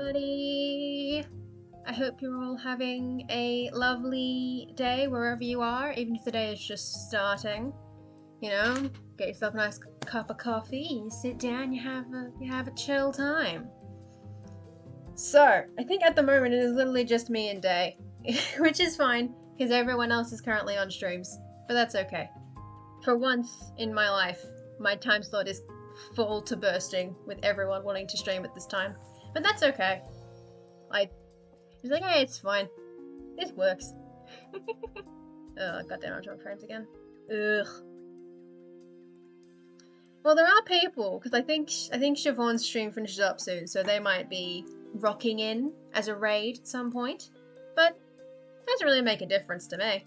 everybody. I hope you're all having a lovely day wherever you are, even if the day is just starting. You know, get yourself a nice cup of coffee, you sit down, you have a chill time. So, I think at the moment it is literally just me and Day, which is fine, because everyone else is currently on streams, but that's okay. For once in my life, my time slot is full to bursting with everyone wanting to stream at this time. But that's okay. He's like, hey, it's fine. This works. Oh, goddamn, I'm drawing frames again. Ugh. Well, there are people, because I think Siobhan's stream finishes up soon, so they might be rocking in as a raid at some point. But it doesn't really make a difference to me.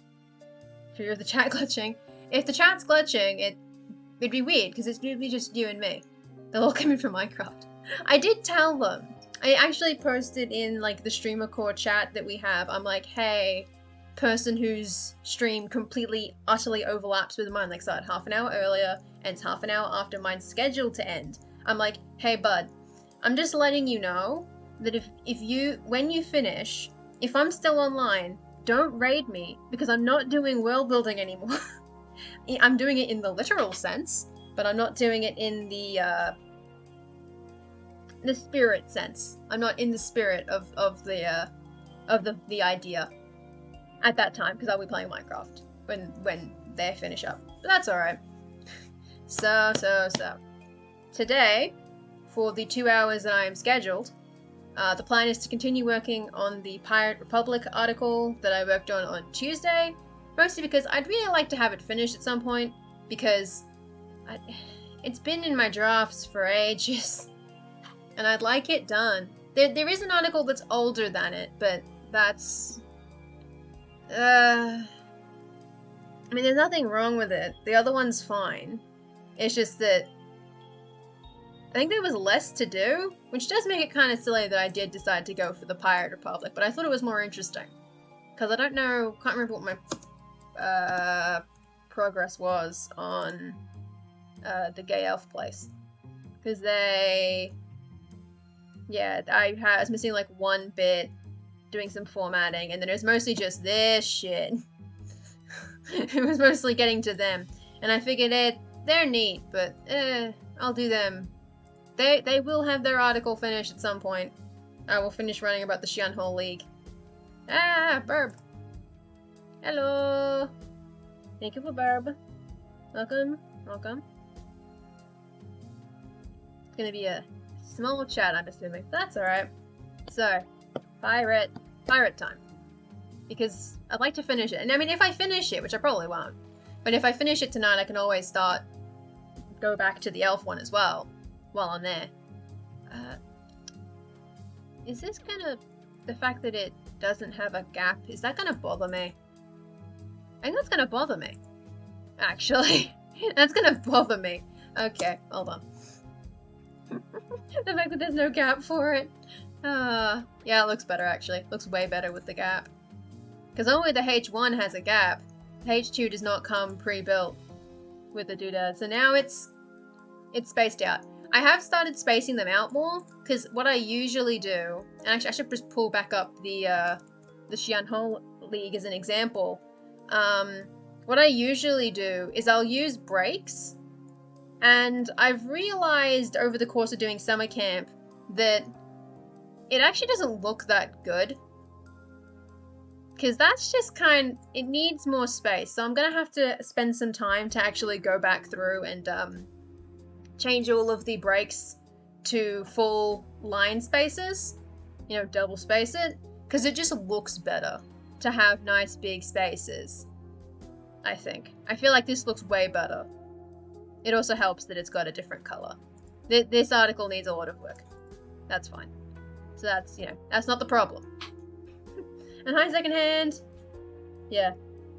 Fear of the chat glitching. If the chat's glitching, it'd be weird, because it's usually just you and me. They'll all come in from Minecraft. I did tell them. I actually posted in, like, the streamer core chat that we have. I'm like, hey, person whose stream completely, utterly overlaps with mine, like, started half an hour earlier, ends half an hour after mine's scheduled to end. I'm like, hey, bud, I'm just letting you know that when you finish, if I'm still online, don't raid me, because I'm not doing world building anymore. I'm doing it in the literal sense, but I'm not doing it in the spirit sense. I'm not in the spirit of the idea at that time, because I'll be playing Minecraft when they finish up. But that's alright. So today, for the 2 hours that I am scheduled, the plan is to continue working on the Pirate Republic article that I worked on Tuesday, mostly because I'd really like to have it finished at some point, because it's been in my drafts for ages. And I'd like it done. There is an article that's older than it, but that's... I mean, there's nothing wrong with it. The other one's fine. It's just that... I think there was less to do, which does make it kind of silly that I did decide to go for the Pirate Republic, but I thought it was more interesting. Because I don't know... can't remember what my progress was on the Gay Elf place. Because they... yeah, I was missing like one bit, doing some formatting, and then it was mostly just this shit. It was mostly getting to them, and I figured they're neat, but I'll do them. They will have their article finished at some point. I will finish writing about the Xianhou League. Ah, Burb. Hello. Thank you for Burb. Welcome. It's gonna be a small chat, I'm assuming. That's alright. So, pirate time. Because I'd like to finish it. And I mean, if I finish it, which I probably won't, but if I finish it tonight, I can always go back to the elf one as well, while I'm there. Is this the fact that it doesn't have a gap, is that gonna bother me? I think that's gonna bother me. Actually. That's gonna bother me. Okay, hold on. The fact that there's no gap for it. Yeah, it looks better actually. It looks way better with the gap. Because only the H1 has a gap. The H2 does not come pre-built with the doodad. So now it's spaced out. I have started spacing them out more, because what I usually do, and actually I should just pull back up the Xianhou League as an example. What I usually do is I'll use breaks. And I've realized over the course of doing summer camp that it actually doesn't look that good. Because that's just it needs more space. So I'm going to have to spend some time to actually go back through and change all of the breaks to full line spaces. You know, double space it. Because it just looks better to have nice big spaces, I think. I feel like this looks way better. It also helps that it's got a different color. This article needs a lot of work. That's fine. So that's, that's not the problem. And hi, second hand. Yeah,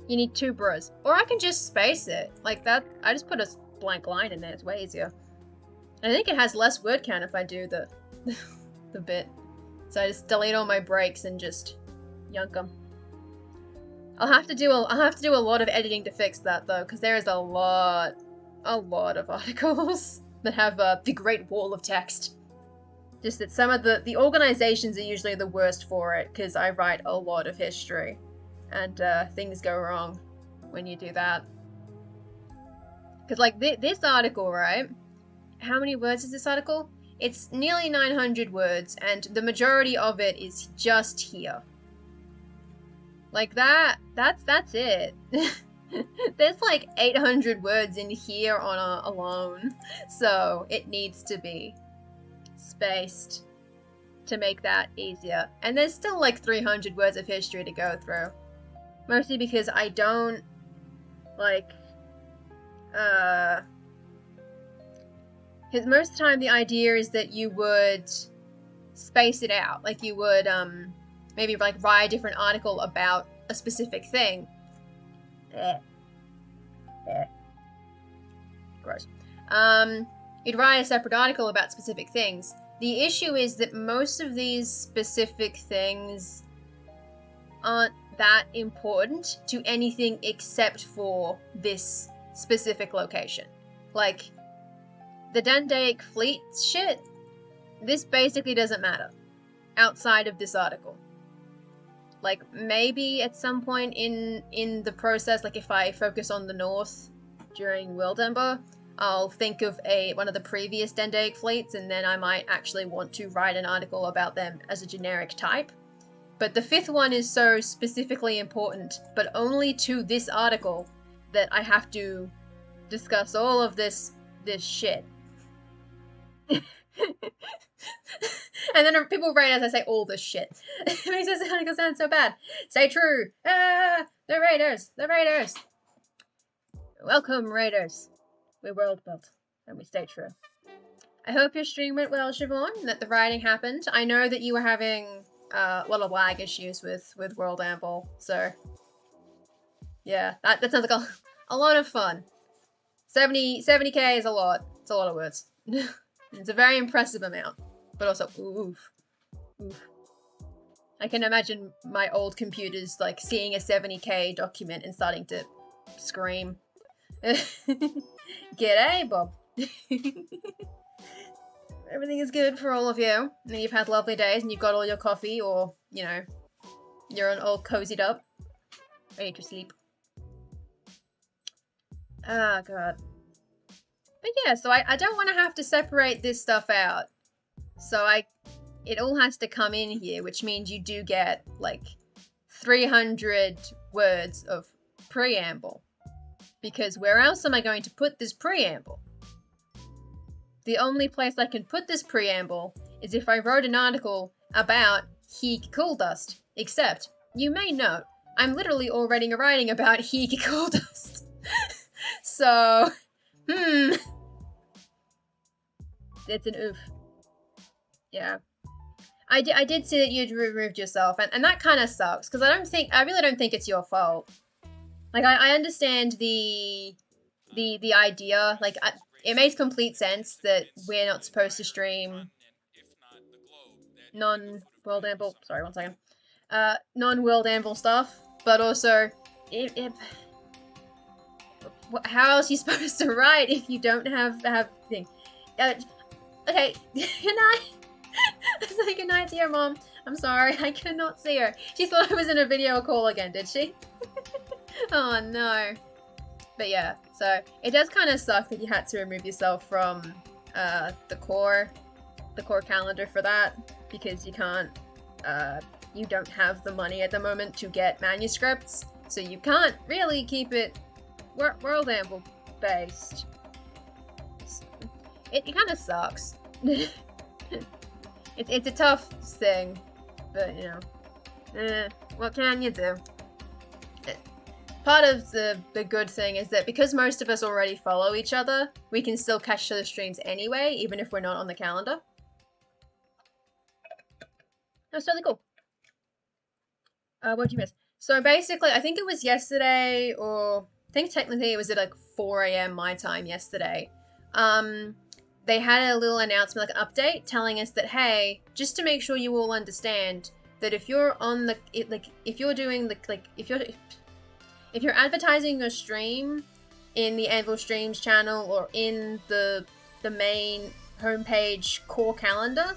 you need 2 bros. Or I can just space it. Like that, I just put a blank line in there, it's way easier. And I think it has less word count if I do the the bit. So I just delete all my breaks and just yunk them. I'll have to do a lot of editing to fix that though, because there is a lot of articles that have the Great Wall of Text. Just that some of the organizations are usually the worst for it, because I write a lot of history, and things go wrong when you do that. Because, like, this article, right? How many words is this article? It's nearly 900 words, and the majority of it is just here. Like, that's it. There's like 800 words in here alone, so it needs to be spaced to make that easier. And there's still like 300 words of history to go through. Mostly because I don't, like, because most of the time the idea is that you would space it out. Like, you would, maybe, like, write a different article about a specific thing. Gross. You'd write a separate article about specific things. The issue is that most of these specific things aren't that important to anything except for this specific location. Like, the Dandaic Fleet shit, this basically doesn't matter outside of this article. Like, maybe at some point in the process, like if I focus on the north during Worldbuilding, I'll think of one of the previous Dandaic fleets, and then I might actually want to write an article about them as a generic type. But the fifth one is so specifically important, but only to this article, that I have to discuss all of this shit. And then people rate as I say all this shit. It makes it sound so bad. Stay true. The raiders. Welcome, raiders. We world built, and we stay true. I hope your stream went well, Siobhan, and that the writing happened. I know that you were having a lot of lag issues with Worldbuilding, so yeah, that sounds like a lot of fun. 70k is a lot. It's a lot of words. It's a very impressive amount, but also oof. I can imagine my old computers like seeing a 70k document and starting to scream. G'day, Bob. Everything is good for all of you, and you've had lovely days, and you've got all your coffee, or, you know, you're all cozied up, ready to sleep. Ah, God. But yeah, so I don't want to have to separate this stuff out. So it all has to come in here, which means you do get, like, 300 words of preamble. Because where else am I going to put this preamble? The only place I can put this preamble is if I wrote an article about Heek Cool Dust. Except, you may note, I'm literally already writing about Heek Cool Dust. So, it's an oof. Yeah. I did see that you'd removed yourself, and that kind of sucks, because I really don't think it's your fault. Like, I understand the idea, like, it makes complete sense that we're not supposed to stream non-World Anvil, sorry, one second, non-World Anvil stuff, but also, how else are you supposed to write if you don't have thing? Okay, good night. Say good night to your mom. I'm sorry, I could not see her. She thought I was in a video call again, did she? Oh no. But yeah, so it does kind of suck that you had to remove yourself from the core calendar for that, because you can't, you don't have the money at the moment to get manuscripts, so you can't really keep it World Anvil based. It kind of sucks. It's a tough thing, but you know, what can you do? Part of the good thing is that because most of us already follow each other, we can still catch the streams anyway, even if we're not on the calendar. That's totally cool. What did you miss? So basically, I think it was yesterday, or I think technically it was at like 4 AM my time yesterday. They had a little announcement, like an update, telling us that, hey, just to make sure you all understand that if you're on the, if you're advertising your stream in the Anvil Streams channel or in the main homepage core calendar,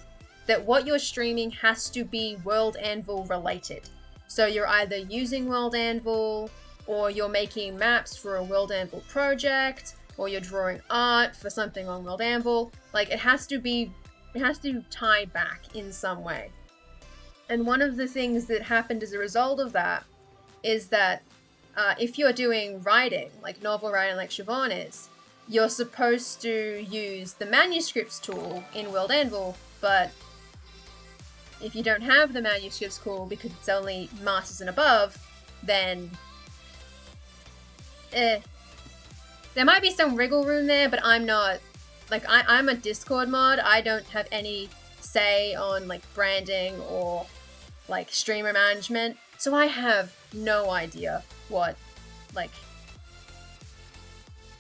that what you're streaming has to be World Anvil related. So you're either using World Anvil, or you're making maps for a World Anvil project, or you're drawing art for something on World Anvil. Like, it has to tie back in some way. And one of the things that happened as a result of that is that if you're doing writing, like novel writing like Siobhan is, you're supposed to use the manuscripts tool in World Anvil, but if you don't have the manuscripts tool because it's only masters and above, then there might be some wriggle room there, but I'm not, like, I'm a Discord mod. I don't have any say on, like, branding or, like, streamer management, so I have no idea what, like,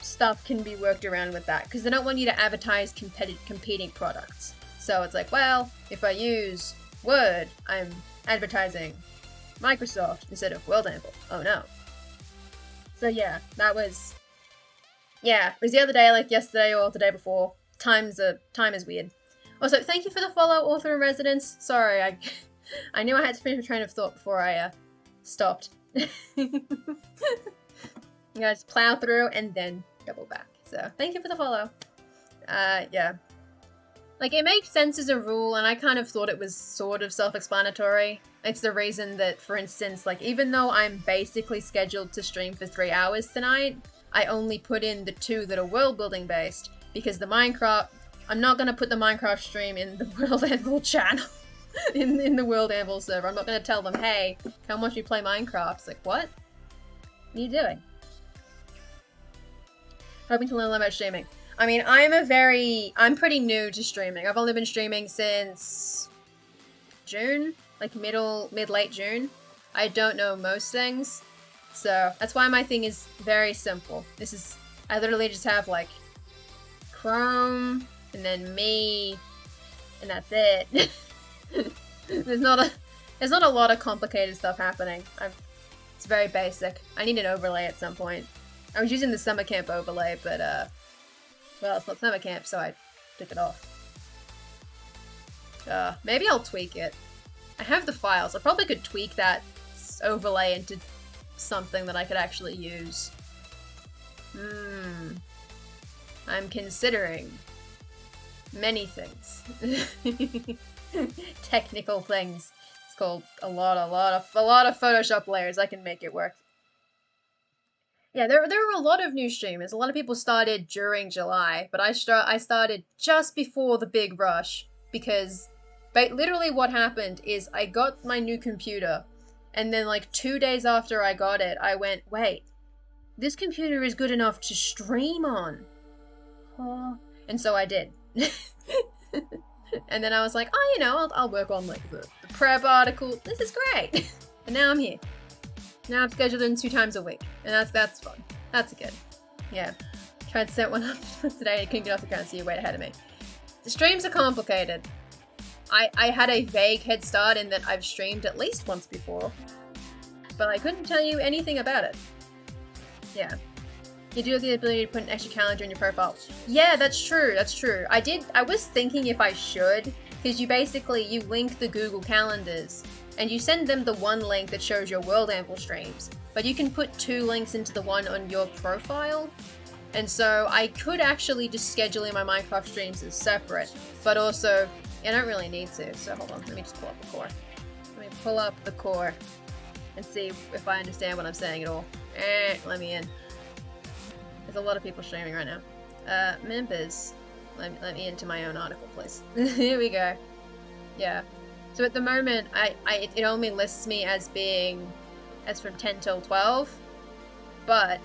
stuff can be worked around with that, because they don't want you to advertise competing products. So it's like, well, if I use Word, I'm advertising Microsoft instead of World Anvil. Oh no. So yeah, it was the other day, like yesterday or the day before. Time is weird. Also, thank you for the follow, author in residence. Sorry, I knew I had to finish a train of thought before I stopped. You guys plow through and then double back. So thank you for the follow. Yeah. Like, it makes sense as a rule, and I kind of thought it was sort of self-explanatory. It's the reason that, for instance, like, even though I'm basically scheduled to stream for 3 hours tonight, I only put in the 2 that are world building based, because the Minecraft, I'm not going to put the Minecraft stream in the World Anvil channel, in the World Anvil server. I'm not going to tell them, hey, come watch me play Minecraft. It's like, what? What are you doing? Hoping to learn about streaming. I mean, I'm pretty new to streaming. I've only been streaming since June, like mid-late June. I don't know most things, so that's why my thing is very simple. I literally just have, like, Chrome, and then me, and that's it. There's not a lot of complicated stuff happening. It's very basic. I need an overlay at some point. I was using the summer camp overlay, but well, it's not summer camp, so I took it off. Maybe I'll tweak it. I have the files. I probably could tweak that overlay into something that I could actually use. I'm considering many things. Technical things. It's called a lot of Photoshop layers. I can make it work. Yeah, there were a lot of new streamers. A lot of people started during July, but I started just before the big rush, because literally what happened is I got my new computer, and then like 2 days after I got it, I went, wait, this computer is good enough to stream on. And so I did. And then I was like, oh, you know, I'll work on, like, the prep article. This is great. And now I'm here. Now I'm scheduled in 2 times a week, and that's fun. That's good. Yeah. Tried to set one up today, couldn't get off the ground, so you're way ahead of me. The streams are complicated. I had a vague head start in that I've streamed at least once before, but I couldn't tell you anything about it. Yeah. You do have the ability to put an extra calendar in your profile. Yeah, that's true, that's true. I was thinking if I should, because you link the Google Calendars, and you send them the one link that shows your World Anvil streams, but you can put 2 links into the one on your profile, and so I could actually just schedule in my Minecraft streams as separate, but also, I don't really need to, so hold on, let me just pull up the core. Let me pull up the core and see if I understand what I'm saying at all. Let me in. There's a lot of people streaming right now. Members, let me into my own article, please. Here we go. Yeah. So at the moment, it only lists me as from 10 till 12, but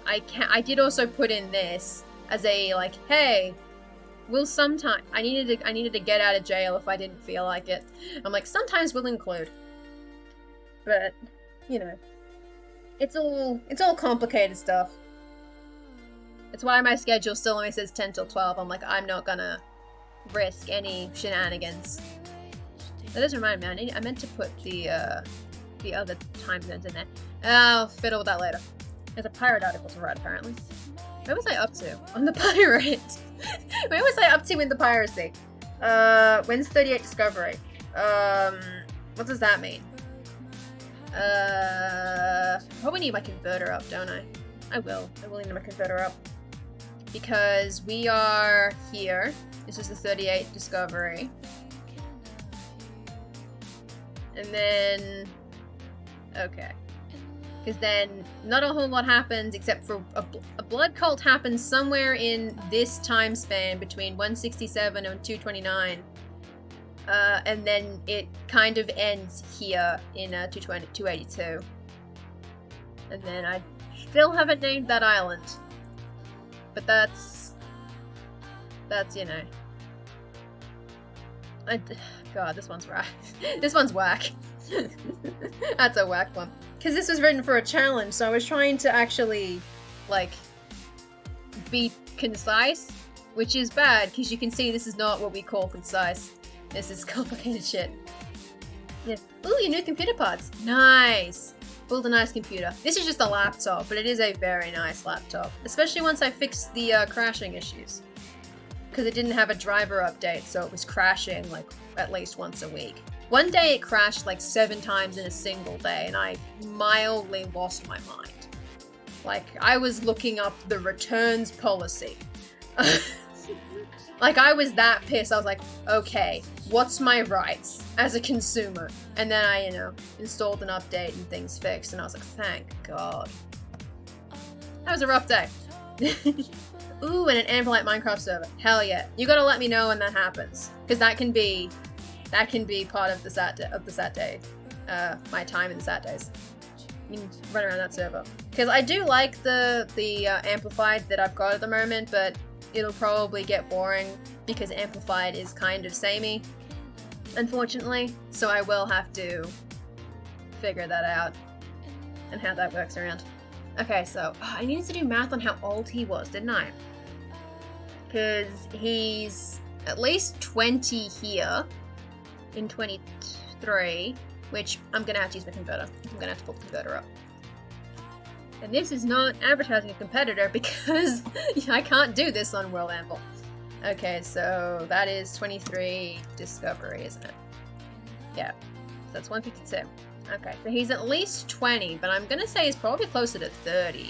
I did also put in this as a, like, hey, we'll sometime, I needed to get out of jail if I didn't feel like it. I'm like, sometimes we'll include, but, you know, it's all complicated stuff. That's why my schedule still only says 10 till 12. I'm like, I'm not gonna risk any shenanigans. That does remind me, I meant to put the other time zones in there. I'll fiddle with that later. There's a pirate article to write, apparently. Where was I up to on the pirate? Where was I up to in the piracy? When's 38 Discovery? What does that mean? Probably need my converter up, don't I? I will need my converter up. Because we are here. This is the 38 Discovery. And then... Okay. Because then not a whole lot happens except for a blood cult happens somewhere in this time span between 167 and 229. And then it kind of ends here in 282. And then I still haven't named that island. But that's, you know. God, this one's whack. This one's whack. That's a whack one. Because this was written for a challenge, so I was trying to actually, like, be concise, which is bad, because you can see this is not what we call concise. This is complicated shit. Yeah. Ooh, your new computer parts. Nice! Build a nice computer. This is just a laptop, but it is a very nice laptop. Especially once I fixed the crashing issues. Because it didn't have a driver update, so it was crashing, like, at least once a week. One day it crashed like 7 times in a single day, and I mildly lost my mind. Like, I was looking up the returns policy. Like, I was that pissed. I was like, okay, what's my rights as a consumer? And then I, you know, installed an update and things fixed, and I was like, thank God. That was a rough day. Ooh, and an Amplite Minecraft server. Hell yeah. You gotta let me know when that happens. Because that can be part of the sat day. My time in the sat days. You can run around that server. Because I do like the Amplified that I've got at the moment, but it'll probably get boring because Amplified is kind of samey, unfortunately. So I will have to figure that out and how that works around. Okay, so I needed to do math on how old he was, didn't I? Because he's at least 20 here in 23, which I'm gonna have to use my converter. I'm gonna have to pull the converter up. And this is not advertising a competitor because I can't do this on World Anvil. Okay, so that is 23 Discovery, isn't it? Yeah, so that's 152. Okay, so he's at least 20, but I'm gonna say he's probably closer to 30.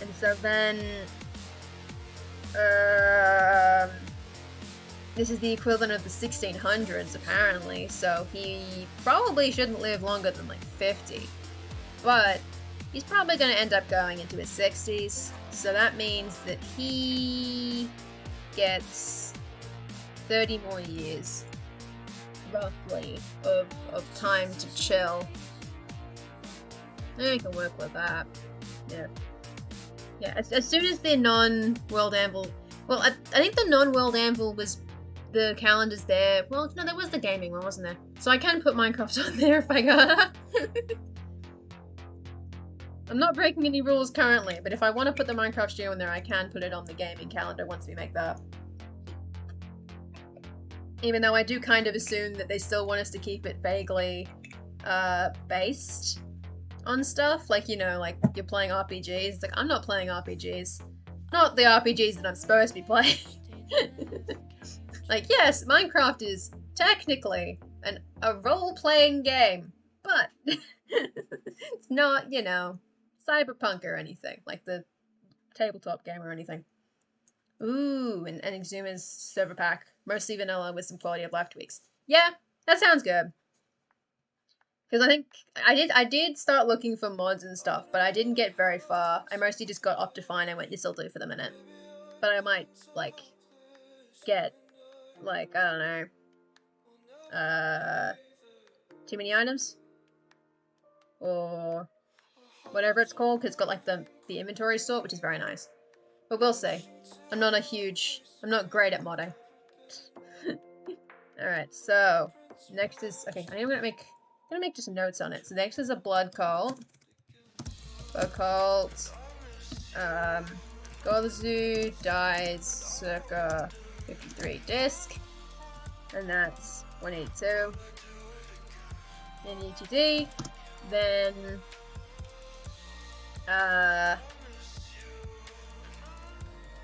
And so then... this is the equivalent of the 1600s, apparently, so he probably shouldn't live longer than, like, 50. But he's probably gonna end up going into his 60s, so that means that he gets 30 more years, roughly, of time to chill. I can work with that. Yeah. Yeah, as soon as the non-World Anvil... Well, I think the non-World Anvil was... The calendar's there. Well, no, there was the gaming one, wasn't there? So I can put Minecraft on there if I got... I'm not breaking any rules currently, but if I want to put the Minecraft Studio in there, I can put it on the gaming calendar once we make that. Even though I do kind of assume that they still want us to keep it vaguely based on stuff. Like, you know, like you're playing RPGs. It's like, I'm not playing RPGs. Not the RPGs that I'm supposed to be playing. Like, yes, Minecraft is technically a role-playing game, but it's not, you know, cyberpunk or anything, like the tabletop game or anything. Ooh, and Exuma's server pack. Mostly vanilla with some quality of life tweaks. Yeah, that sounds good. Because I think I did start looking for mods and stuff, but I didn't get very far. I mostly just got Optifine and went, this'll do for the minute. But I might, like, get, like, I don't know, too many items? Or whatever it's called, because it's got, like, the inventory sort, which is very nice. But we'll see. I'm not great at modding. Alright, so, next is, okay, I'm gonna make just notes on it. So next is a blood cult. Blood cult. Gozu dies circa 53 disc. And that's 182. Then ETD. Then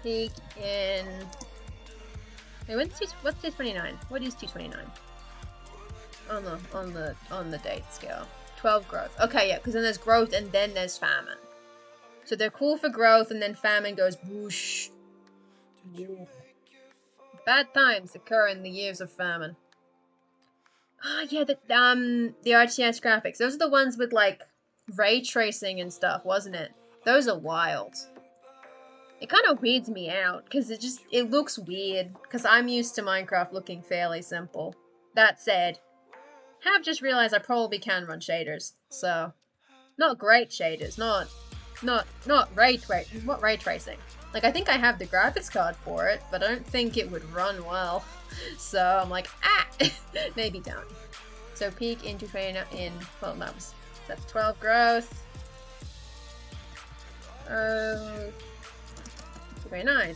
peak in Wait, what's 229? What is 229? On the date scale. 12 growth. Okay, yeah, because then there's growth and then there's famine. So they're cool for growth and then famine goes whoosh. Bad times occur in the years of famine. Ah, yeah, the RTS graphics. Those are the ones with like ray tracing and stuff, wasn't it? Those are wild. It kind of weirds me out because it looks weird because I'm used to Minecraft looking fairly simple. That said, have just realized I probably can run shaders, so not great shaders, not ray tracing. Like I think I have the graphics card for it, but I don't think it would run well. So I'm like, maybe don't. So peak into train in 12 months. That's 12 growth. 29.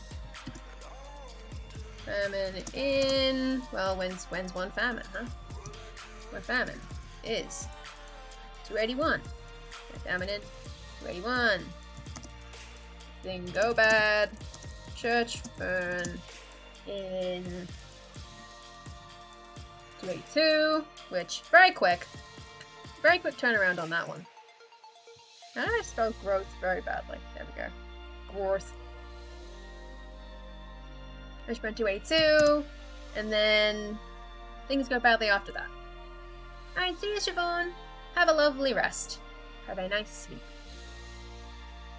Famine in, well, when's one famine, huh? One famine is 281. Famine in 281. Thing go bad. Church burn in 282, which very quick turnaround on that one. How did I spell growth very badly? There we go. Growth. Church burn 282, and then things go badly after that. Alright, see you, Siobhan. Have a lovely rest. Have a nice sleep.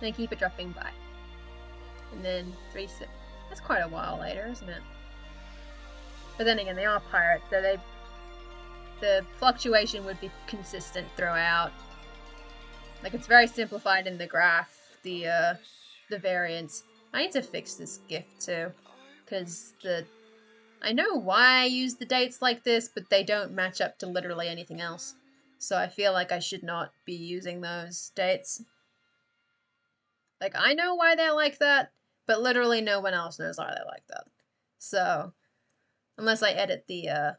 And keep it dropping by. And then 3-6. That's quite a while later, isn't it? But then again, they are pirates, so the fluctuation would be consistent throughout. Like, it's very simplified in the graph, the variance. I need to fix this gift too, because I know why I use the dates like this, but they don't match up to literally anything else. So I feel like I should not be using those dates. Like, I know why they're like that, but literally no one else knows why they're like that. So, unless I edit the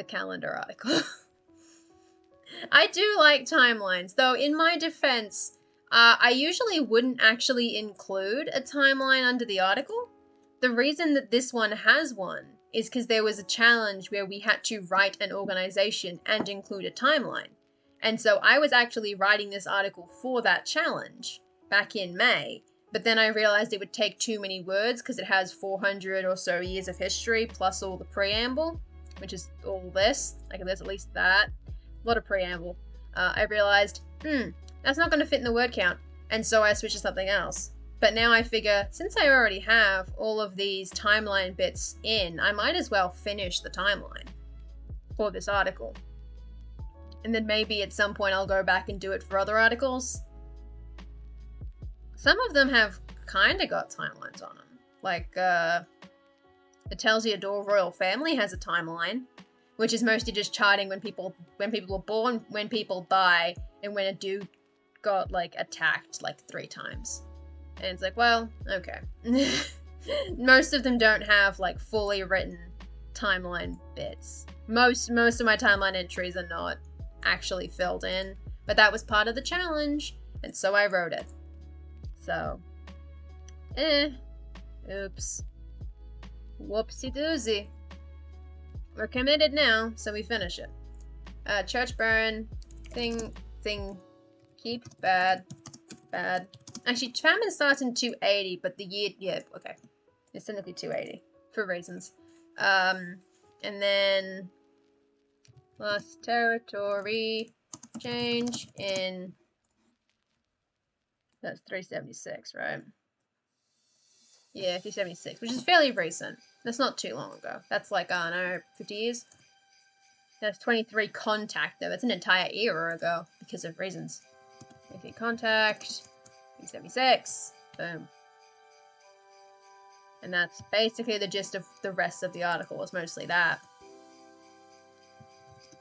calendar article. I do like timelines, though in my defense, I usually wouldn't actually include a timeline under the article. The reason that this one has one is because there was a challenge where we had to write an organization and include a timeline. And so I was actually writing this article for that challenge back in May, but then I realized it would take too many words because it has 400 or so years of history plus all the preamble, which is all this. Like, there's at least that. A lot of preamble. I realized, that's not going to fit in the word count, and so I switched to something else. But now I figure, since I already have all of these timeline bits in, I might as well finish the timeline for this article. And then maybe at some point I'll go back and do it for other articles. Some of them have kind of got timelines on them. Like, it tells you Adore Royal Family has a timeline, which is mostly just charting when people are born, when people die, and when a dude got, like, attacked, like, 3 times. And it's like, well, okay. Most of them don't have, like, fully written timeline bits. Most of my timeline entries are not actually filled in, but that was part of the challenge, and so I wrote it. So, oops. Whoopsie doozy. We're committed now, so we finish it. Church burn, thing, keep, bad. Actually, famine starts in 280, but the year, yeah, okay. It's technically 280, for reasons. And then, lost territory, change in, that's 376, right? Yeah, 376, which is fairly recent. That's not too long ago. That's like, I don't know, 50 years? That's 23 contact, though. That's an entire era ago, because of reasons. 23 contact, 376, boom. And that's basically the gist of the rest of the article, was mostly that.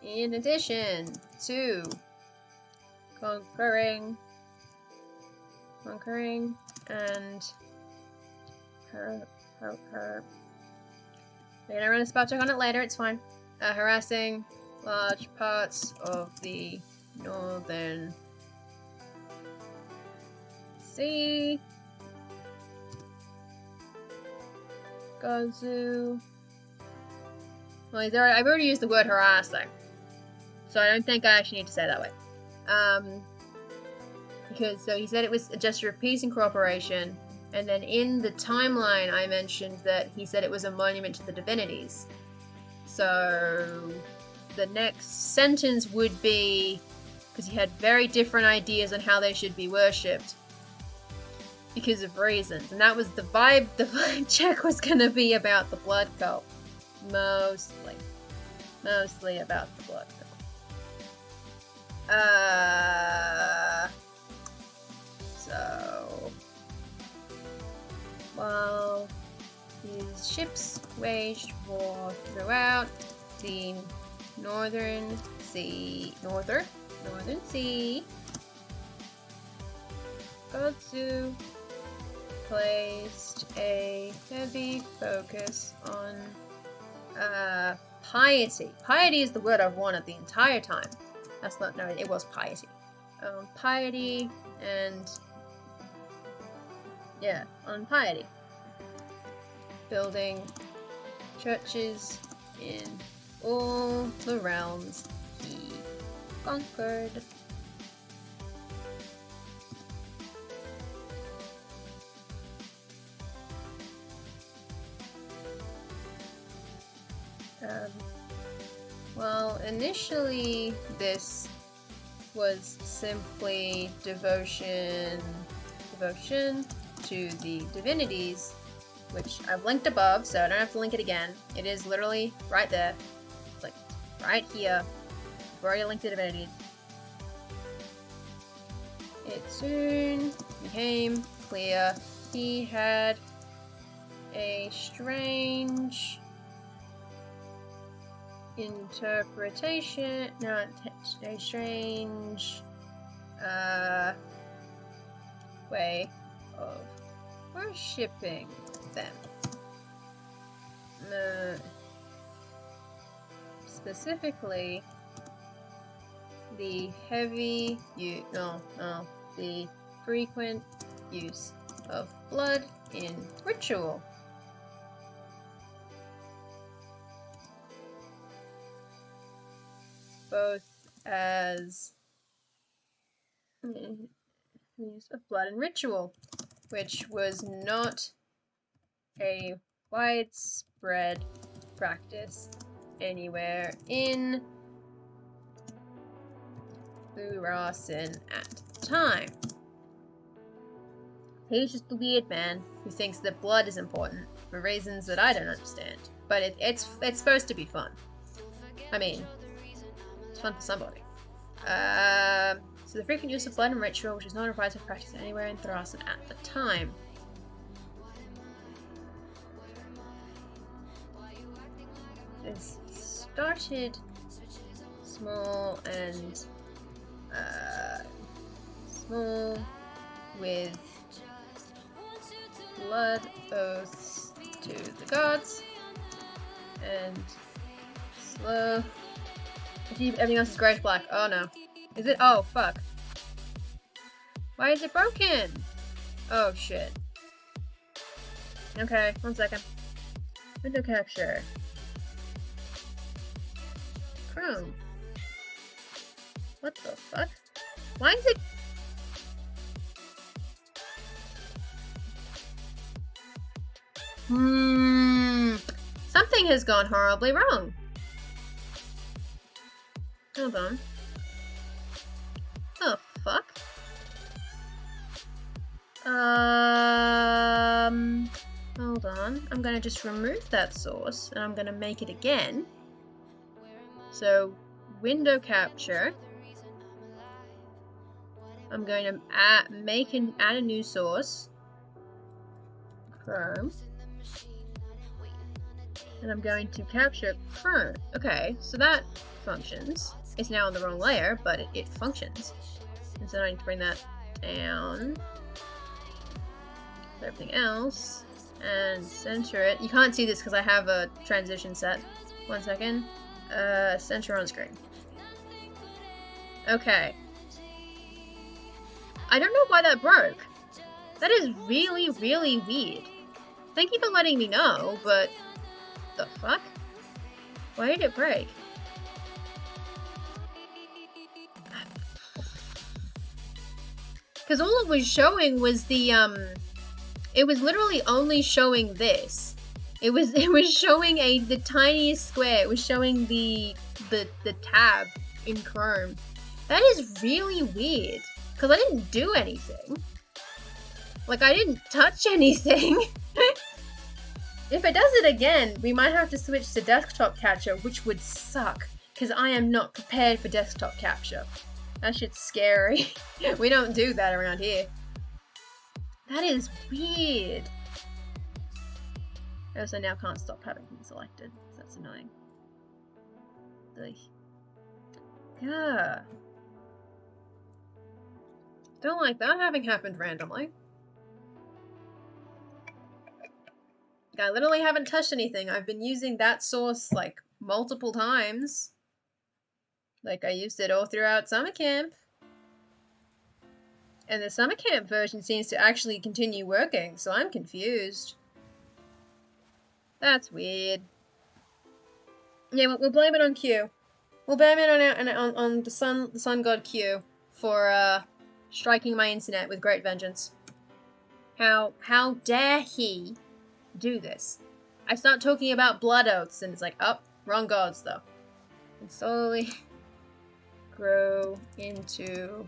In addition to conquering, and her. We're gonna run a spot check on it later, it's fine. Harassing large parts of the northern sea. Gazu Well, I've already used the word harassing, so I don't think I actually need to say it that way. Because, so he said it was a gesture of peace and cooperation, and then in the timeline I mentioned that he said it was a monument to the divinities. So the next sentence would be, because he had very different ideas on how they should be worshipped because of reasons, and that was the vibe check was going to be about the blood cult. Mostly about the blood cult. So while his ships waged war throughout the northern sea, Godzu placed a heavy focus on piety. Piety is the word I've wanted the entire time. That's not, no, it was piety. Piety and, yeah, on piety. Building churches in all the realms he conquered. Well, initially this was simply devotion to the divinities, which I've linked above, so I don't have to link it again. It is literally right there, like right here. I've already linked the divinities. It soon became clear he had a strange interpretation, not a strange way of worshipping them. Specifically, the the frequent use of blood in ritual. Both as use of blood in ritual, which was not a widespread practice anywhere in Urasin at the time. He's just the weird man who thinks that blood is important for reasons that I don't understand. But it's supposed to be fun. I mean, it's fun for somebody. So the frequent use of blood in ritual, which is not a rite of practice anywhere in Thrasan at the time. This started small with blood oaths to the gods, and slow. Everything else is grayish black. Oh no. Is it? Oh fuck. Why is it broken? Oh shit. Okay, 1 second. Window capture. Chrome. What the fuck? Why is it? Something has gone horribly wrong. Hold on. Oh, fuck. Hold on. I'm gonna just remove that source, and I'm gonna make it again. So, window capture. I'm going to add a new source. Chrome. And I'm going to capture Chrome. Okay, so that functions. It's now on the wrong layer, but it functions. And so I need to bring that down. Everything else. And center it. You can't see this because I have a transition set. 1 second. Center on screen. Okay. I don't know why that broke. That is really, really weird. Thank you for letting me know, but the fuck? Why did it break? Because all it was showing was the, it was literally only showing this. It was showing the tiniest square. It was showing the tab in Chrome. That is really weird. Because I didn't do anything. Like, I didn't touch anything. If it does it again, we might have to switch to desktop capture, which would suck. Because I am not prepared for desktop capture. That shit's scary. We don't do that around here. That is weird. I also now can't stop having them selected, so that's annoying. Ugh. Yeah. Don't like that having happened randomly. I literally haven't touched anything. I've been using that source like multiple times. Like I used it all throughout summer camp. And the summer camp version seems to actually continue working, so I'm confused. That's weird. Yeah, we'll blame it on Q. We'll blame it on the sun god Q for striking my internet with great vengeance. How dare he do this? I start talking about blood oaths and it's like, oh, wrong gods though. And slowly grow into...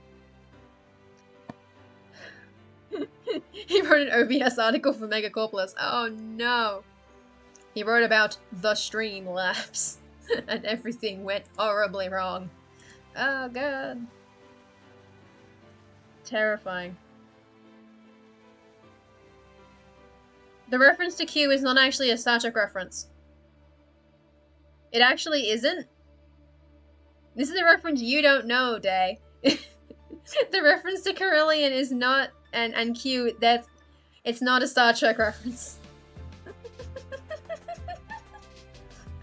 He wrote an OBS article for Megacorpolis. Oh no. He wrote about the Streamlabs and everything went horribly wrong. Oh god. Terrifying. The reference to Q is not actually a Star Trek reference. It actually isn't. This is a reference you don't know, Day. The reference to Carillion is not, and Q, it's not a Star Trek reference.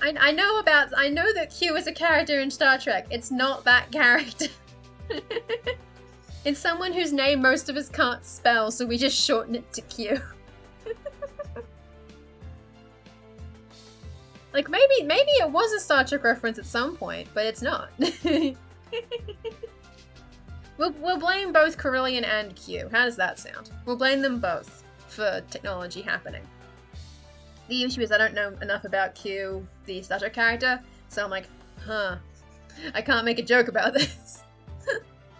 I know that Q is a character in Star Trek. It's not that character. It's someone whose name most of us can't spell, so we just shorten it to Q. Like, maybe it was a Star Trek reference at some point, but it's not. We'll blame both Carillion and Q. How does that sound? We'll blame them both for technology happening. The issue is I don't know enough about Q, the Star Trek character, so I'm like, huh. I can't make a joke about this.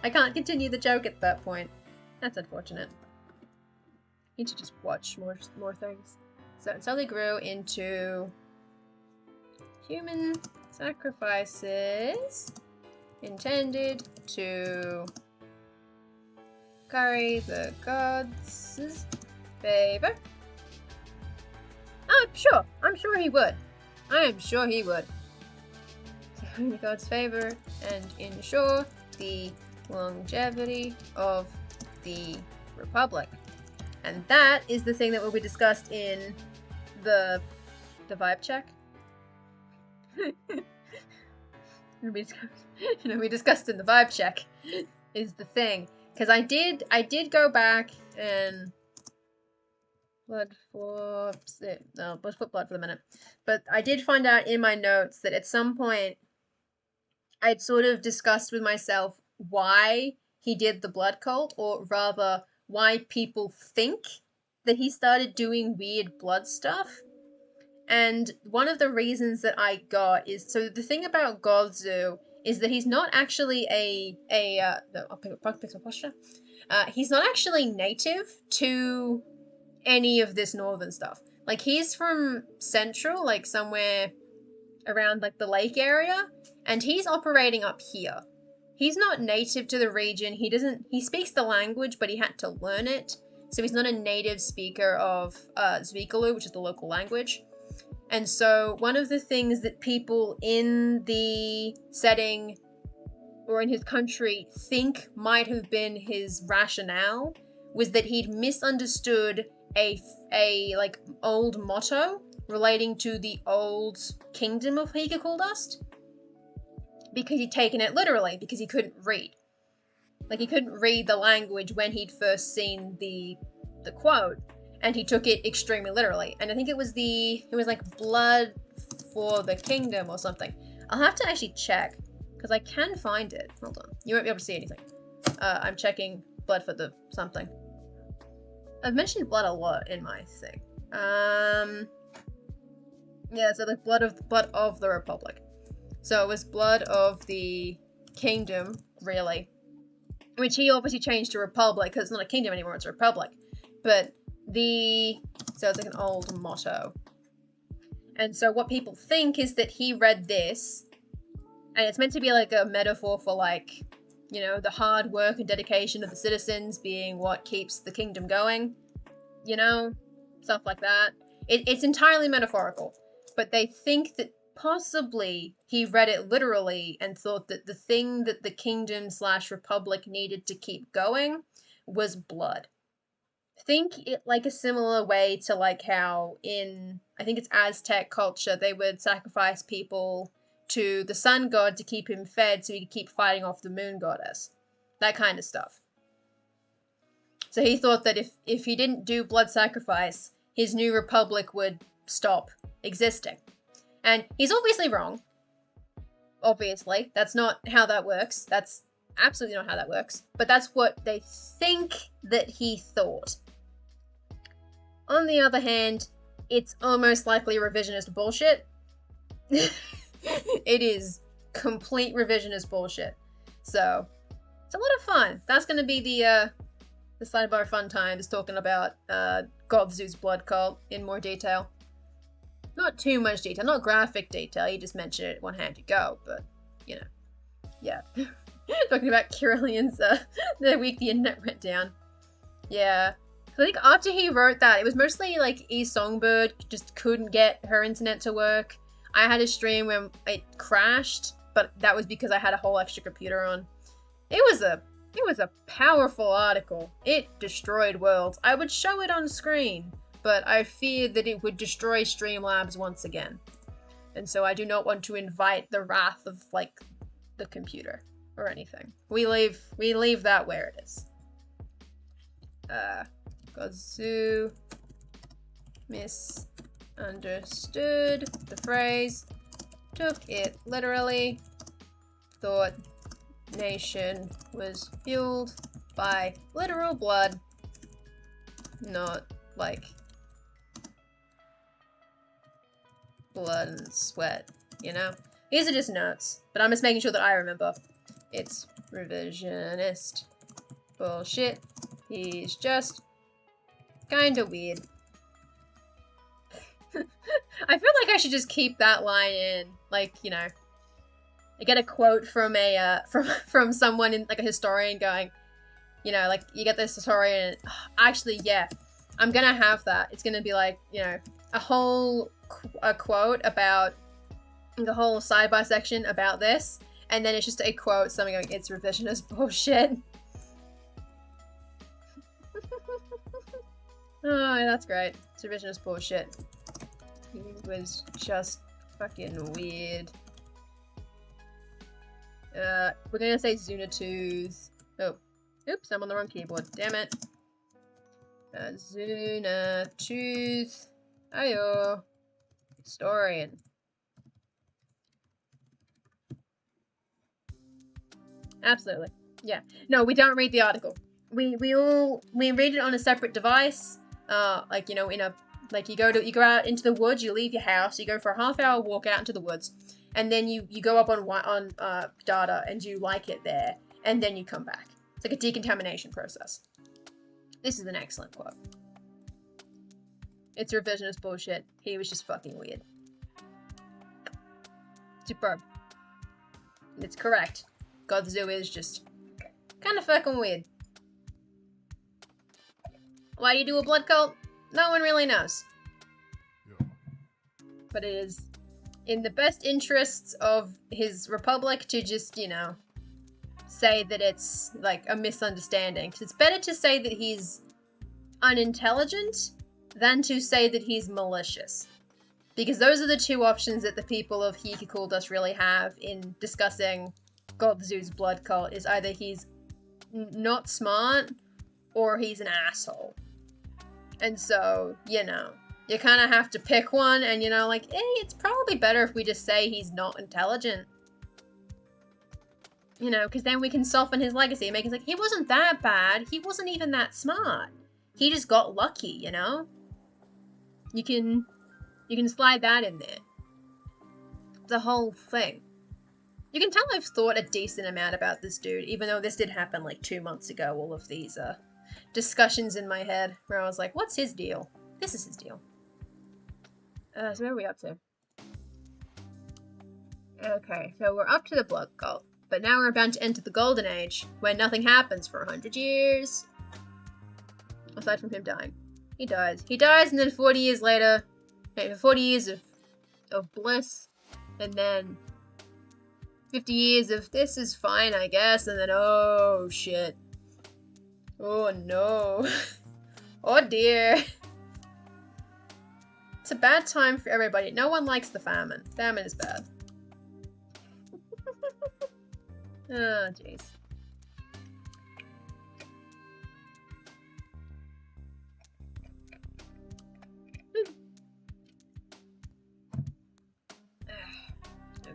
I can't continue the joke at that point. That's unfortunate. Need to just watch more things. So it slowly grew into human sacrifices intended to curry the gods' favor. I'm sure he would. I am sure he would. To curry the gods' favor and ensure the longevity of the Republic. And that is the thing that will be discussed in the vibe check. We discussed in the vibe check is the thing. Because I did go back and let's put blood for the minute. But I did find out in my notes that at some point I'd sort of discussed with myself why he did the blood cult, or rather why people think that he started doing weird blood stuff. And one of the reasons that I got is, so the thing about Godzu is that he's not actually he's not actually native to any of this northern stuff. Like, he's from Central, like somewhere around like the lake area, and he's operating up here. He's not native to the region. He speaks the language, but he had to learn it. So he's not a native speaker of Zvikalu, which is the local language. And so one of the things that people in the setting or in his country think might have been his rationale was that he'd misunderstood a like old motto relating to the old kingdom of Higakul-Dust, because he'd taken it literally because he couldn't read. Like, he couldn't read the language when he'd first seen the quote, and he took it extremely literally. And I think it was like blood for the kingdom or something. I'll have to actually check, because I can find it. Hold on. You won't be able to see anything. I'm checking blood for the something. I've mentioned blood a lot in my thing. Yeah, so the blood of the Republic. So it was blood of the kingdom, really. Which he obviously changed to Republic, because it's not a kingdom anymore, it's a Republic. But so it's like an old motto. And so what people think is that he read this, and it's meant to be like a metaphor for, like, you know, the hard work and dedication of the citizens being what keeps the kingdom going. You know? Stuff like that. It's entirely metaphorical. But they think that possibly he read it literally and thought that the thing that the kingdom/republic needed to keep going was blood. Think it like a similar way to like how in, I think it's Aztec culture, they would sacrifice people to the sun god to keep him fed so he could keep fighting off the moon goddess. That kind of stuff. So he thought that if he didn't do blood sacrifice, his new republic would stop existing. And he's obviously wrong. Obviously. That's not how that works. That's absolutely not how that works. But that's what they think that he thought. On the other hand, it's almost likely revisionist bullshit. It is complete revisionist bullshit. So, it's a lot of fun. That's going to be the sidebar fun times, talking about God Zeus blood cult in more detail. Not too much detail, not graphic detail, you just mentioned it one hand to go, but, you know, yeah. Talking about Kirillion's, the week the internet went down. Yeah. So I think after he wrote that, it was mostly like Songbird just couldn't get her internet to work. I had a stream when it crashed, but that was because I had a whole extra computer on. It was a powerful article. It destroyed worlds. I would show it on screen, but I feared that it would destroy Streamlabs once again. And so I do not want to invite the wrath of, like, the computer or anything. We leave that where it is. Godzu misunderstood the phrase, took it literally, thought nation was fueled by literal blood, not like blood and sweat, you know? These are just notes, but I'm just making sure that I remember. It's revisionist bullshit. He's just kinda weird. I feel like I should just keep that line in, like, you know, I get a quote from a from someone in, like, a historian going, you know, like, you get this historian, and, actually, yeah, I'm gonna have that. It's gonna be like, you know, a quote about the whole sidebar section about this, and then it's just a quote, something like, it's revisionist bullshit. Oh, that's great. It's revisionist bullshit. He was just fucking weird. We're gonna say Zunatooth. Oh, oops, I'm on the wrong keyboard. Damn it. Zunatooth. Ayo. Historian. Absolutely. Yeah. No, we don't read the article. We read it on a separate device. Like, you know, like you go out into the woods, you leave your house, you go for a half-hour walk out into the woods, and then you go up on data and you like it there, and then you come back. It's like a decontamination process. This is an excellent quote. It's revisionist bullshit. He was just fucking weird. Superb. It's correct. Godzu is just kind of fucking weird. Why do you do a blood cult? No one really knows. Yeah. But it is in the best interests of his republic to just, you know, say that it's, like, a misunderstanding. Because it's better to say that he's unintelligent than to say that he's malicious. Because those are the two options that the people of Hikakuldas really have in discussing Godzu's blood cult, is either he's not smart or he's an asshole. And so, you know, you kind of have to pick one, and you know, like, it's probably better if we just say he's not intelligent. You know, because then we can soften his legacy and make it like, he wasn't that bad, he wasn't even that smart. He just got lucky, you know? You can slide that in there. The whole thing. You can tell I've thought a decent amount about this dude, even though this did happen like 2 months ago, all of these discussions in my head, where I was like, what's his deal? This is his deal. So where are we up to? Okay, so we're up to the blood cult, but now we're about to enter the golden age, where nothing happens for 100 years. Aside from him dying. He dies. He dies, and then 40 years later, 40 years of bliss, and then 50 years of this is fine, I guess, and then oh shit. Oh no. Oh dear. It's a bad time for everybody. No one likes the famine. Famine is bad. Oh jeez.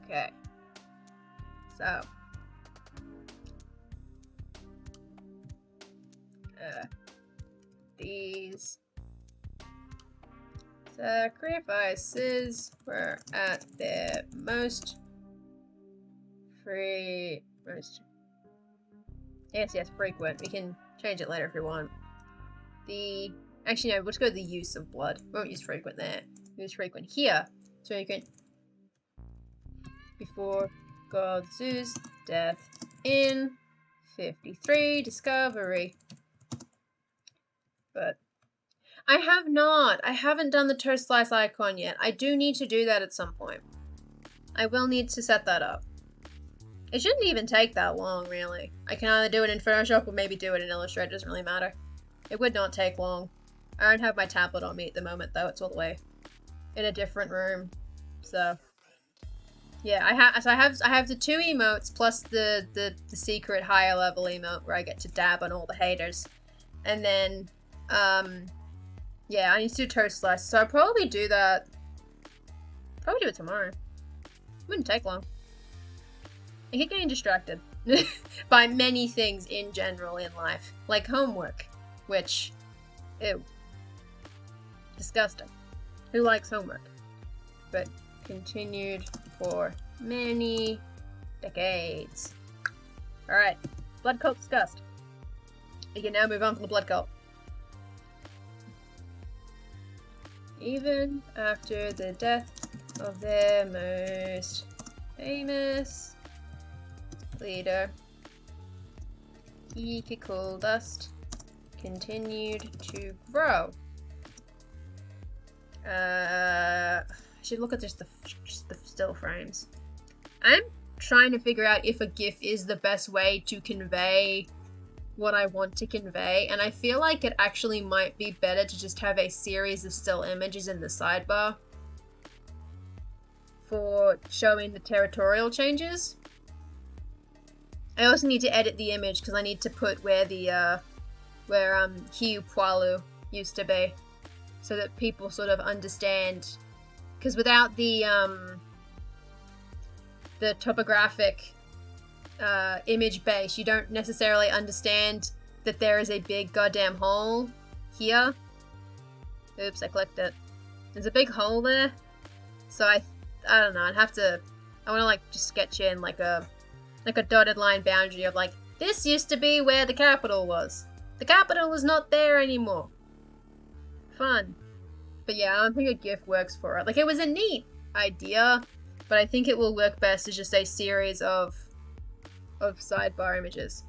Okay. So. These sacrifices were at their most frequent. We can change it later if we want. Actually no, let's go with the use of blood. We won't use frequent there. Use frequent here. So you can before God Zeus death in 53 discovery. But I haven't done the toast slice icon yet. I do need to do that at some point. I will need to set that up. It shouldn't even take that long, really. I can either do it in Photoshop or maybe do it in Illustrator. It doesn't really matter. It would not take long. I don't have my tablet on me at the moment, though. It's all the way in a different room. So yeah, I have the 2 emotes plus the secret higher level emote where I get to dab on all the haters, and then yeah, I need to do toast slice. So I'll probably do that. Probably do it tomorrow. Wouldn't take long. I keep getting distracted by many things in general in life, like homework, which, ew, disgusting. Who likes homework? But continued for many decades. Alright, blood cult discussed. We can now move on from the blood cult. Even after the death of their most famous leader, coal dust continued to grow. I should look at just the still frames. I'm trying to figure out if a GIF is the best way to convey what I want to convey, and I feel like it actually might be better to just have a series of still images in the sidebar for showing the territorial changes. I also need to edit the image because I need to put where the where Hiupualu used to be, so that people sort of understand. Because without the topographic image base, you don't necessarily understand that there is a big goddamn hole here. Oops, I clicked it. There's a big hole there, so I don't know. I want to like just sketch in like a dotted line boundary of like, this used to be where the capital was. The capital is not there anymore. Fun. But yeah, I don't think a GIF works for it. Like, it was a neat idea, but I think it will work best as just a series of sidebar images.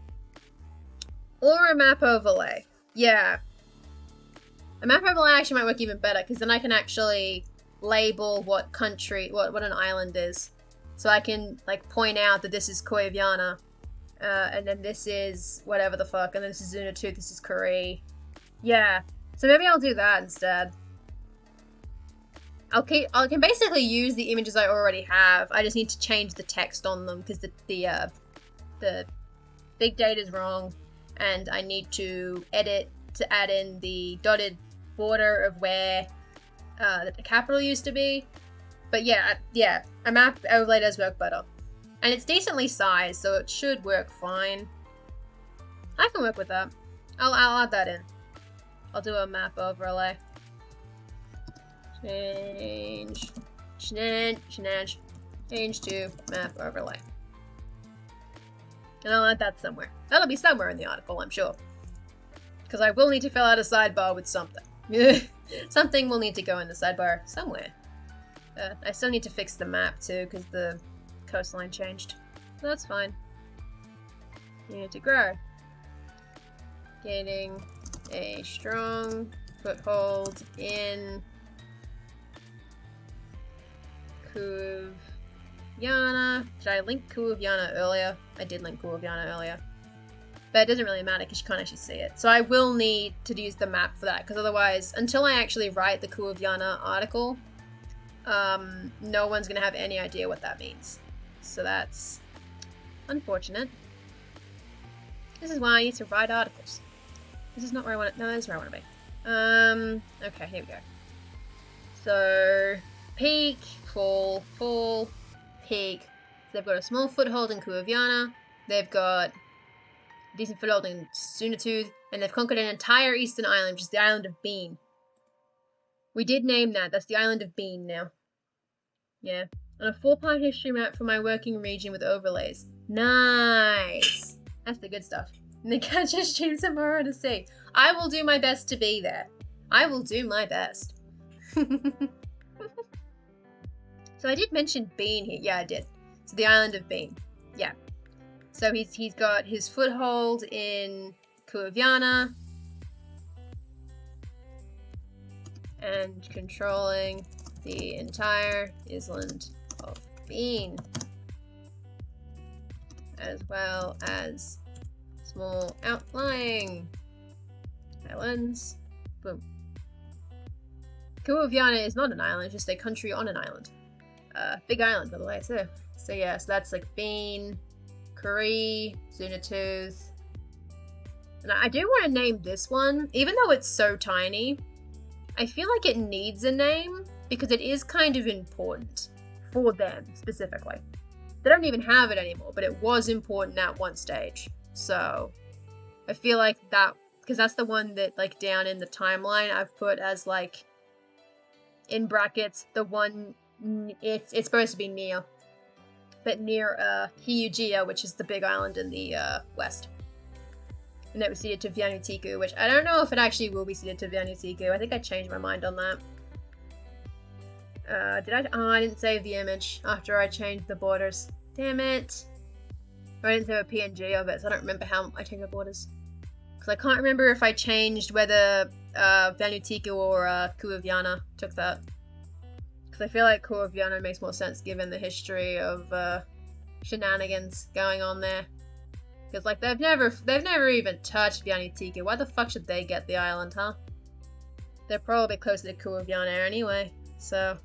Or a map overlay. Yeah. A map overlay actually might work even better, because then I can actually label what country, what an island is. So I can, like, point out that this is Koiviana, and then this is whatever the fuck, and then this is Zunatu, this is Korea. Yeah. So maybe I'll do that instead. I can basically use the images I already have. I just need to change the text on them because the big data is wrong, and I need to edit to add in the dotted border of where that the capital used to be. But yeah, a map overlay does work better. And it's decently sized, so it should work fine. I can work with that. I'll add that in. I'll do a map overlay. Change to map overlay. And I'll add that somewhere. That'll be somewhere in the article, I'm sure. Because I will need to fill out a sidebar with something. Something will need to go in the sidebar somewhere. I still need to fix the map too, because the coastline changed. So that's fine. You need to grow. Gaining a strong foothold in Kuviana. Did I link Kuviana earlier? I did link Kuviana earlier. But it doesn't really matter because you can't actually see it. So I will need to use the map for that, because otherwise, until I actually write the Kuviana article, no one's going to have any idea what that means. So that's unfortunate. This is why I need to write articles. This is not where I want to... No, this is where I want to be. Okay, here we go. So, peak, fall, peak. So they've got a small foothold in Kuviana. They've got a decent foothold in Sunatooth. And they've conquered an entire eastern island, which is the island of Bean. We did name that. That's the island of Bean now. Yeah. On a 4-part history map for my working region with overlays. Nice! That's the good stuff. And the catch a stream tomorrow to see. I will do my best to be there. I will do my best. So I did mention Bean here. Yeah, I did. So the island of Bean. Yeah. So he's got his foothold in Kuviana. And controlling the entire island of Bean. As well as small outlying islands. Boom. Kuviana is not an island, it's just a country on an island. Big island, by the way, too. So yeah, so that's like Bean, Curry, Sunatooth. And I do want to name this one, even though it's so tiny. I feel like it needs a name because it is kind of important for them specifically. They don't even have it anymore, but it was important at one stage. So I feel like that, because that's the one that like down in the timeline I've put as like in brackets the one it's supposed to be near, but near Hyugia, which is the big island in the west. And it was ceded to Vanuatu, which I don't know if it actually will be ceded to Vanuatu. I think I changed my mind on that. Did I? Oh, I didn't save the image after I changed the borders. Damn it. Or I didn't save a PNG of it, so I don't remember how I changed the borders. Because I can't remember if I changed whether Vanuatu or Kuviana took that. Because I feel like Kuviana makes more sense given the history of shenanigans going on there. Because like they've never even touched Vanuatu. Why the fuck should they get the island, huh? They're probably closer to Kuviana anyway. So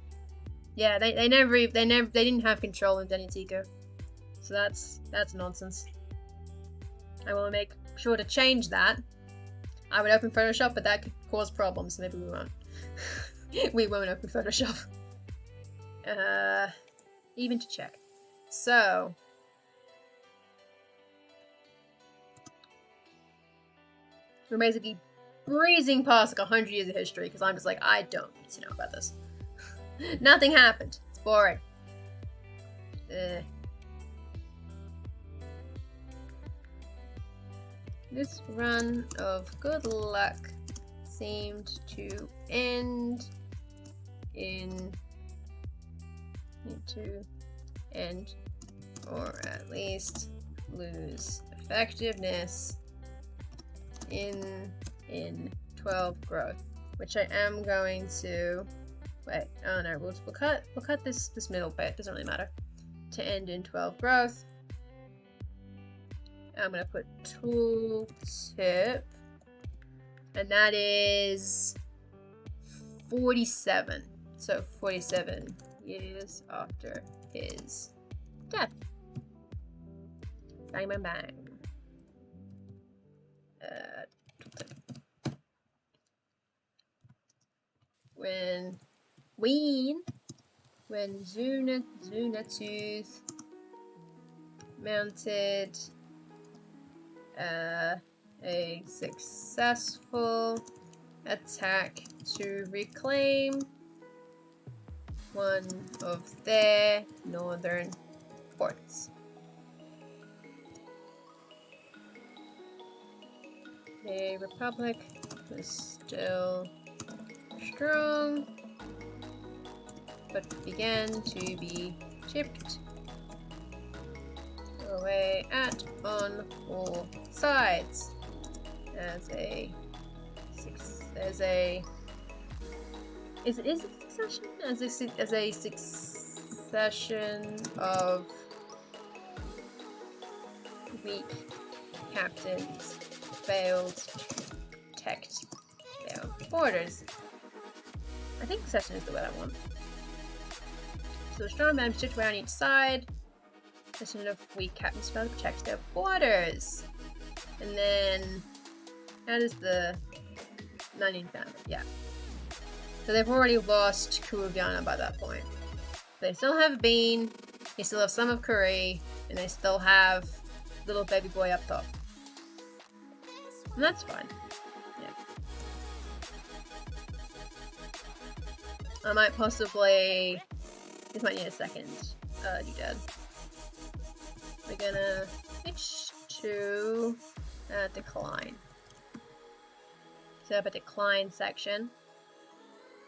yeah, they didn't have control of Vanuatu. So that's nonsense. I will make sure to change that. I would open Photoshop, but that could cause problems, so maybe we won't. We won't open Photoshop. Even to check. So we're basically breezing past like 100 years of history because I'm just like, I don't need to know about this. Nothing happened. It's boring. This run of good luck seemed to end or at least lose effectiveness in 12 growth, which I am going to wait. Oh no, we'll cut this middle bit. Doesn't really matter. To end in 12 growth. I'm gonna put tooltip, and that is 47. So 47 years after his death. Bang, bang, bang. When Queen when Zunatooth mounted a successful attack to reclaim one of their northern ports. The Republic was still strong, but began to be chipped away at on all sides as a succession of weak captains failed to protect their borders. I think succession is the word I want. So a strong man stood around each side. Succession of weak captains failed to protect their borders. And then, how does the 19th family? Yeah. So they've already lost Kuruviana by that point. They still have Bean, they still have some of Kuri, and they still have little baby boy up top. And that's fine. Yeah. I might possibly... This might need a second doodad. We're gonna switch to decline. Set up a decline section.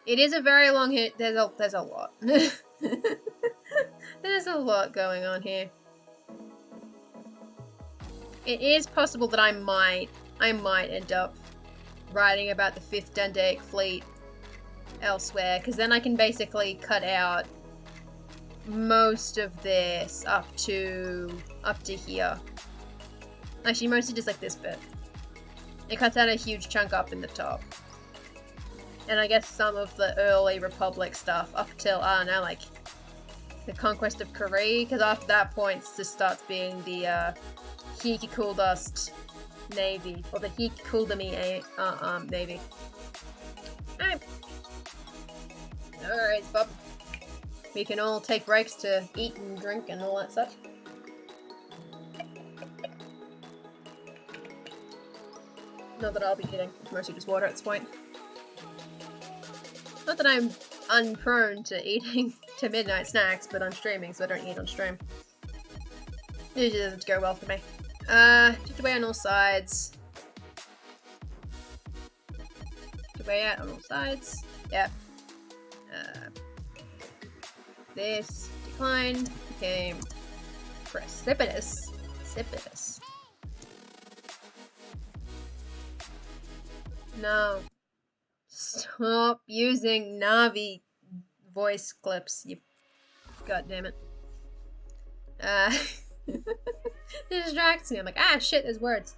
It is a very long hit. There's a lot. There's a lot going on here. It is possible that I might end up writing about the 5th Dendaic fleet elsewhere, because then I can basically cut out most of this up to here. Actually, mostly just like this bit. It cuts out a huge chunk up in the top. And I guess some of the early Republic stuff up till, I don't know, like the conquest of Kuri, because after that point it just starts being the Hikikuldust Navy, or the Hikikuldami Navy. Alright, Bob. We can all take breaks to eat and drink and all that stuff. Not that I'll be eating, it's mostly just water at this point. Not that I'm unprone to eating to midnight snacks, but I'm streaming, so I don't eat on stream. It usually doesn't go well for me. Chipped away on all sides. Chipped away out on all sides. Yep. This decline became precipitous. No. Stop using Navi voice clips, you goddammit. It distracts me. I'm like, ah shit, there's words.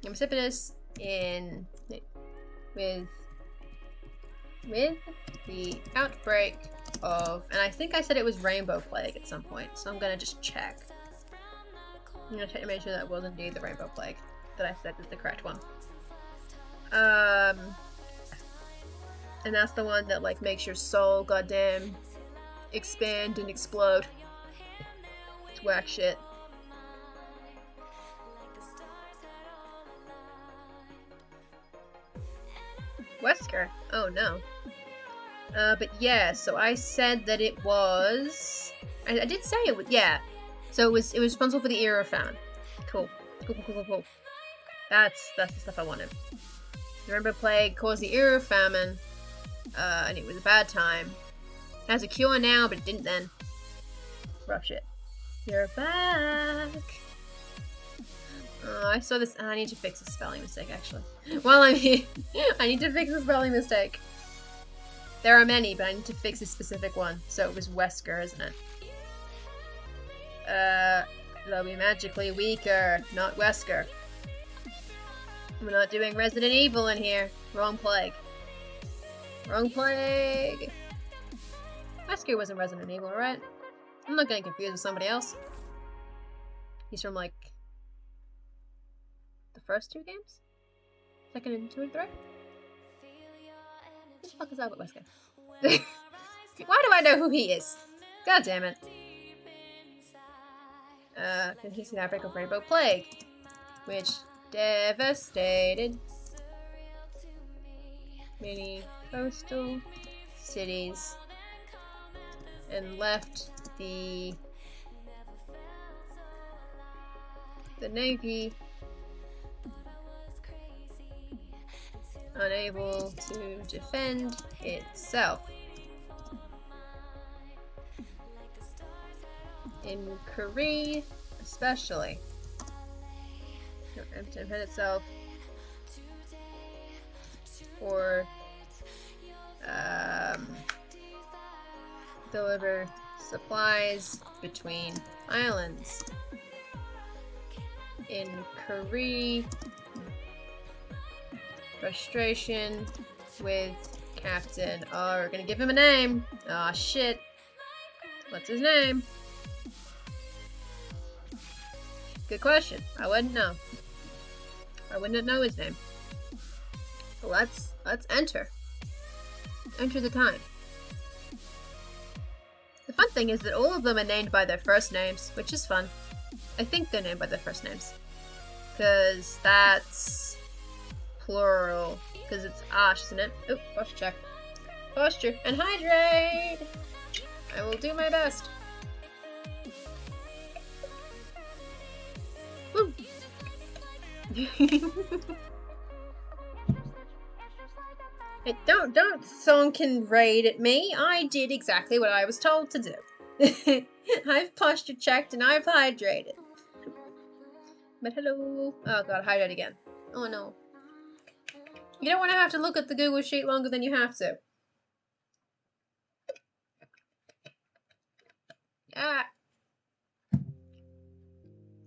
Precipitous in with the outbreak of, and I think I said it was Rainbow Plague at some point, so I'm gonna just check. I'm gonna check to make sure that was indeed the Rainbow Plague that I said is the correct one. And that's the one that like makes your soul goddamn expand and explode. It's whack shit. Wesker? Oh no. But yeah, so I said that it was... I did say it was... Yeah. So it was responsible for the era of famine. Cool. Cool. That's the stuff I wanted. The Rainbow Plague caused the era of famine, and it was a bad time. It has a cure now, but it didn't then. Rough shit. You're back! Oh, I saw this. I need to fix the spelling mistake, actually. While I'm here, I need to fix the spelling mistake. There are many, but I need to fix a specific one. So it was Wesker, isn't it? They'll be magically weaker, not Wesker. We're not doing Resident Evil in here. Wrong plague. Wrong plague! Wesker wasn't Resident Evil, right? I'm not getting confused with somebody else. He's from, like, the first 2 games? Second and 2 and 3? Who the fuck is Albert Wesker? Why do I know who he is? God damn it. Continues the outbreak of Rainbow Plague, which devastated many coastal cities and left the Navy unable to defend itself. In Korea, especially, to defend itself, or deliver supplies between islands. In Korea, frustration with Captain. Oh, we're gonna give him a name. Aw, shit. What's his name? Good question. I wouldn't know. I wouldn't know his name. Let's enter. Enter the time. The fun thing is that all of them are named by their first names, which is fun. I think they're named by their first names. Because that's plural. Because it's Ash, isn't it? Oh, posture check. Posture and hydrate! I will do my best. Woo! Don't Thonkin raid at me. I did exactly what I was told to do. I've posture checked and I've hydrated. But hello. Oh god, hydrate again. Oh no. You don't want to have to look at the Google Sheet longer than you have to. Ah.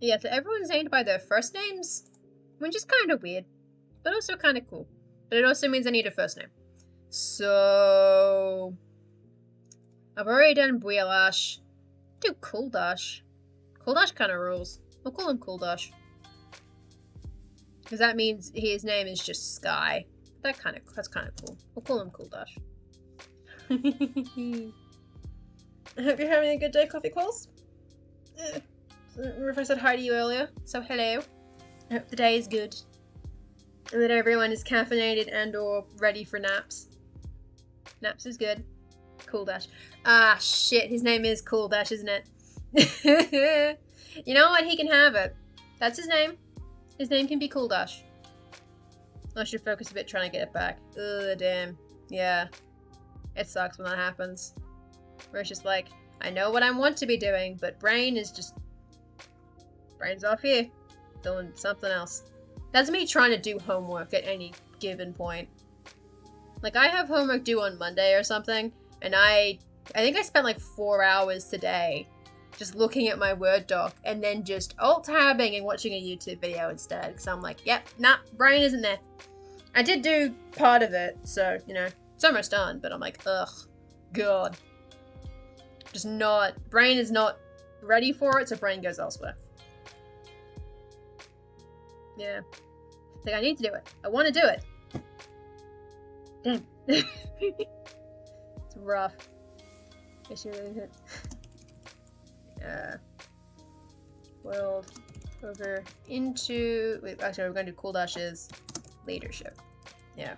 Yeah, so everyone's named by their first names, which is kind of weird, but also kind of cool. But it also means I need a first name. So I've already done Builash. Do Kuldash. Kuldash kind of rules. We'll call him Kuldash. Because that means his name is just Sky. That's kind of cool. We'll call him Kuldash. I hope you're having a good day, Coffee Quills. Remember if I said hi to you earlier? So hello. I hope the day is good. And that everyone is caffeinated and or ready for naps. Naps is good. Cool Dash. Ah, shit. His name is Cool Dash, isn't it? You know what? He can have it. That's his name. His name can be Cool Dash. I should focus a bit trying to get it back. Ugh, damn. Yeah. It sucks when that happens. Where it's just like, I know what I want to be doing, but brain is just... Brain's off here. Doing something else. That's me trying to do homework at any given point. Like, I have homework due on Monday or something, and I think I spent like 4 hours today just looking at my Word doc and then just alt-tabbing and watching a YouTube video instead. Because I'm like, yep, nah, brain isn't there. I did do part of it, so, you know, it's almost done, but I'm like, ugh, God. Just not, brain is not ready for it, so brain goes elsewhere. Yeah. I think I need to do it. I want to do it. Damn. It's rough. World over into... Wait, actually, we're going to do Cool Dash's leadership. Yeah.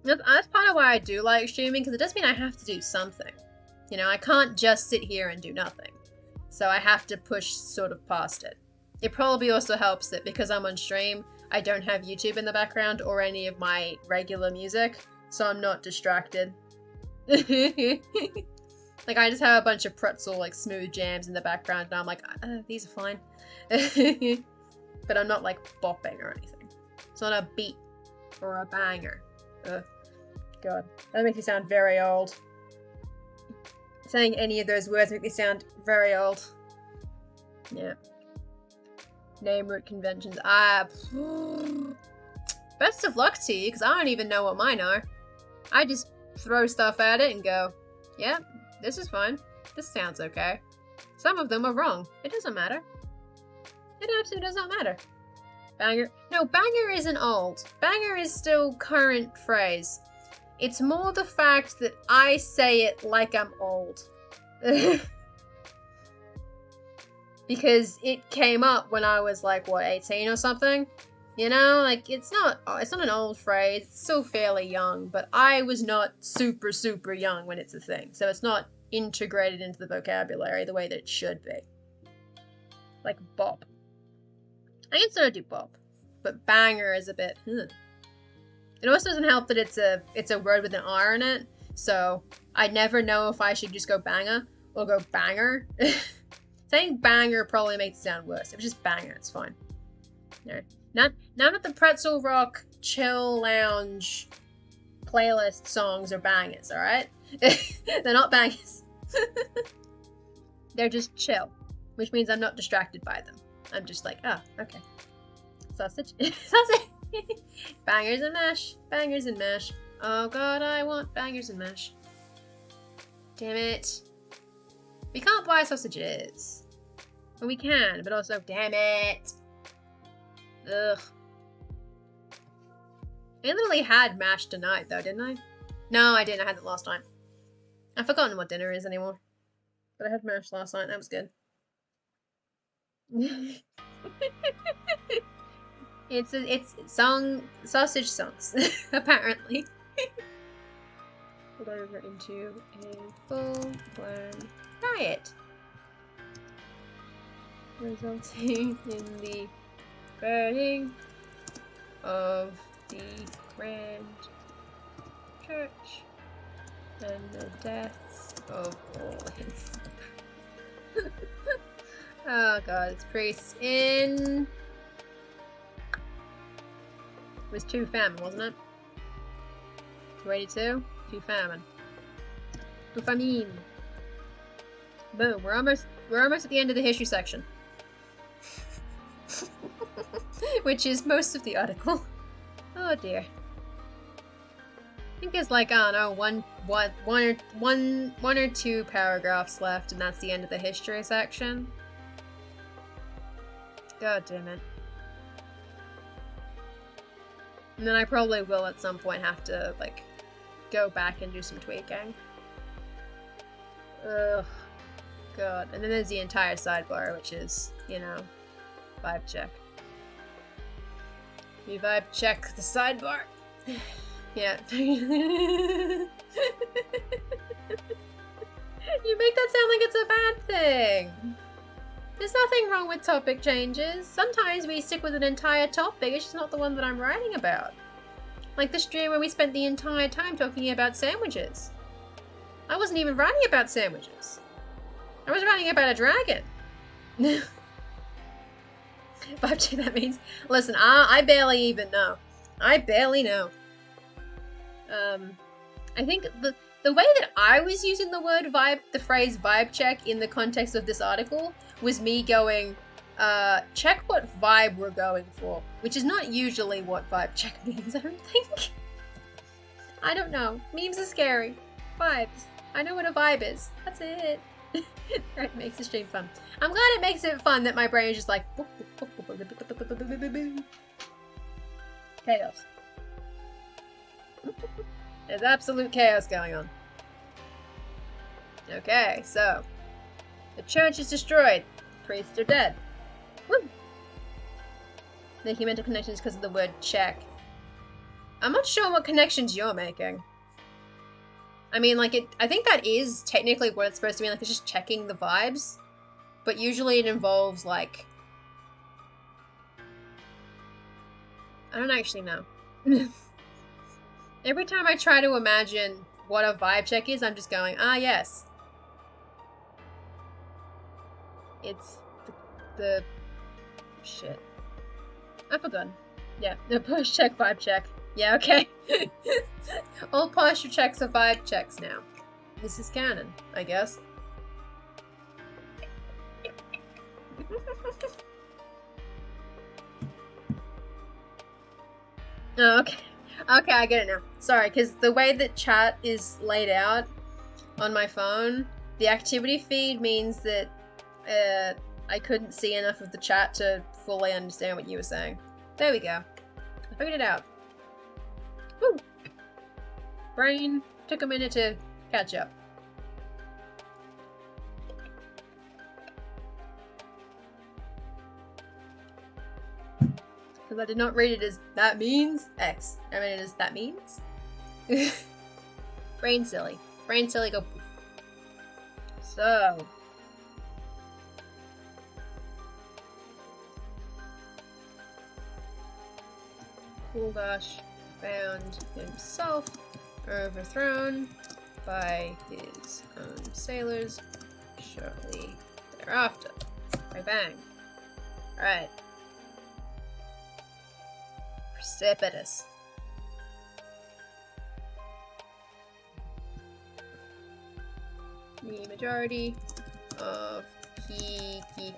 That's part of why I do like streaming, because it does mean I have to do something. You know, I can't just sit here and do nothing. So I have to push sort of past it. It probably also helps that because I'm on stream, I don't have YouTube in the background or any of my regular music, so I'm not distracted. Like, I just have a bunch of pretzel, like, smooth jams in the background, and I'm like, these are fine. But I'm not, like, bopping or anything. It's not a beat or a banger. Ugh. God, that makes me sound very old. Saying any of those words make me sound very old. Yeah. Name root conventions. Best of luck to you, because I don't even know what mine are. I just throw stuff at it and go, yeah, this is fine. This sounds okay. Some of them are wrong. It doesn't matter. It absolutely does not matter. Banger? No, banger isn't old. Banger is still current phrase. It's more the fact that I say it like I'm old. Because it came up when I was like, what, 18 or something? You know, like, it's not an old phrase, it's still fairly young, but I was not super, super young when it's a thing, so it's not integrated into the vocabulary the way that it should be. Like bop. I can sort of do bop, but banger is a bit, It also doesn't help that it's a word with an R in it, so I never know if I should just go banger or go banger. Saying banger probably makes it sound worse. If it's just banger, it's fine. No. None of the Pretzel Rock chill lounge playlist songs are bangers, alright? They're not bangers. They're just chill, which means I'm not distracted by them. I'm just like, oh, okay. Sausage. Sausage! Bangers and mash. Bangers and mash. Oh god, I want bangers and mash. Damn it. We can't buy sausages. Well, we can, but also, damn it. Ugh. I literally had mash tonight, though, didn't I? No, I didn't. I had it last night. I've forgotten what dinner is anymore. But I had mash last night. That was good. It's sausage songs, apparently. We'll go over into a full-blown riot, resulting in the burning of the grand church and the deaths of all his. Oh god, it's priests in. It was 2 famine, wasn't it? 282? 2 famine. 2 famine. Boom, we're almost at the end of the history section. Which is most of the article. Oh dear. I think there's like, I don't know, one or 2 paragraphs left, and that's the end of the history section. God damn it. And then I probably will at some point have to, like, go back and do some tweaking. Ugh. God. And then there's the entire sidebar, which is, you know, vibe check. You vibe check the sidebar. Yeah. You make that sound like it's a bad thing. There's nothing wrong with topic changes. Sometimes we stick with an entire topic, it's just not the one that I'm writing about. Like the stream where we spent the entire time talking about sandwiches. I wasn't even writing about sandwiches. I was writing about a dragon. Vibe, that means... Listen, I barely even know. I barely know. I think the way that I was using the word vibe, the phrase vibe check in the context of this article was me going, check what vibe we're going for, which is not usually what vibe check means, I don't think. I don't know. Memes are scary. Vibes. I know what a vibe is. That's it. Right, makes the stream fun. I'm glad it makes it fun that my brain is just like... Chaos. There's absolute chaos going on. Okay, so... The church is destroyed. Priests are dead. Woo! Making mental connections because of the word check. I'm not sure what connections you're making. I mean, like, I think that is technically what it's supposed to mean, like, it's just checking the vibes. But usually it involves, like... I don't actually know. Every time I try to imagine what a vibe check is, I'm just going, ah, yes. It's the shit. I forgot. Yeah, the push check, vibe check. Yeah, okay. All posture checks are vibe checks now. This is canon, I guess. Oh, okay. Okay, I get it now. Sorry, because the way that chat is laid out on my phone, the activity feed means that I couldn't see enough of the chat to fully understand what you were saying. There we go. I figured it out. Woo! Brain took a minute to catch up. Because I did not read it as that means X. I read it as that means. Brain silly. Brain silly, go poof. So. Kuldash found himself overthrown by his own sailors shortly thereafter. Bang bang. Alright. Precipitous. The majority of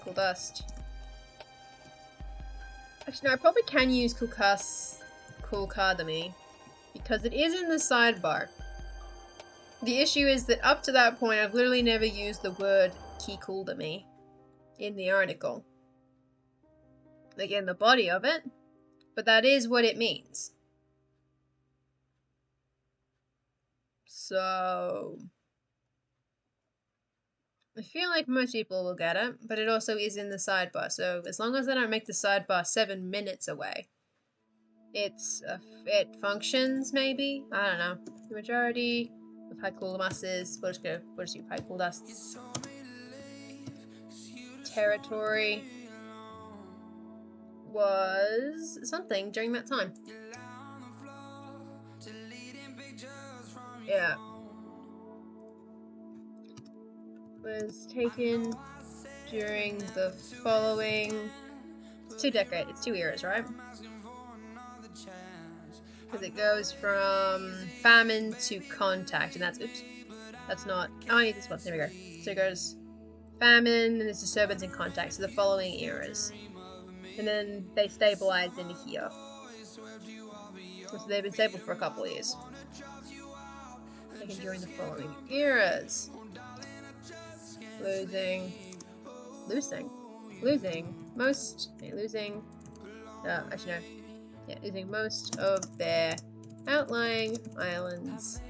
cool dust. Actually, no, I probably can use Kulkadami because it is in the sidebar. The issue is that up to that point, I've literally never used the word Kikuldami in the article. Like in the body of it, but that is what it means. So I feel like most people will get it, but it also is in the sidebar, so as long as I don't make the sidebar 7 minutes away, it functions, maybe? I don't know. The majority of high cool masses, we'll just do high cool dust. Territory was something during that time. Yeah. Was taken during the following 2 decades. It's 2 eras, right? Because it goes from famine to contact, and that's not. Oh, I need this one. There we go. So it goes famine, and there's disturbance and contact. So the following eras, and then they stabilize into here. So they've been stable for a couple of years. Taken during the following eras. Losing most of their outlying islands.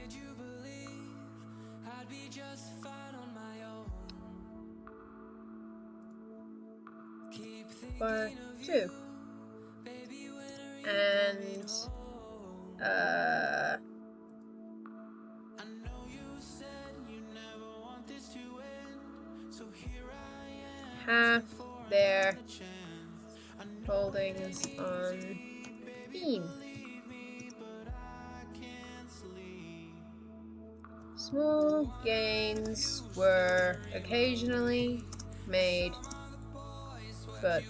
By 2. And half their holdings on bean. Small gains were occasionally made, but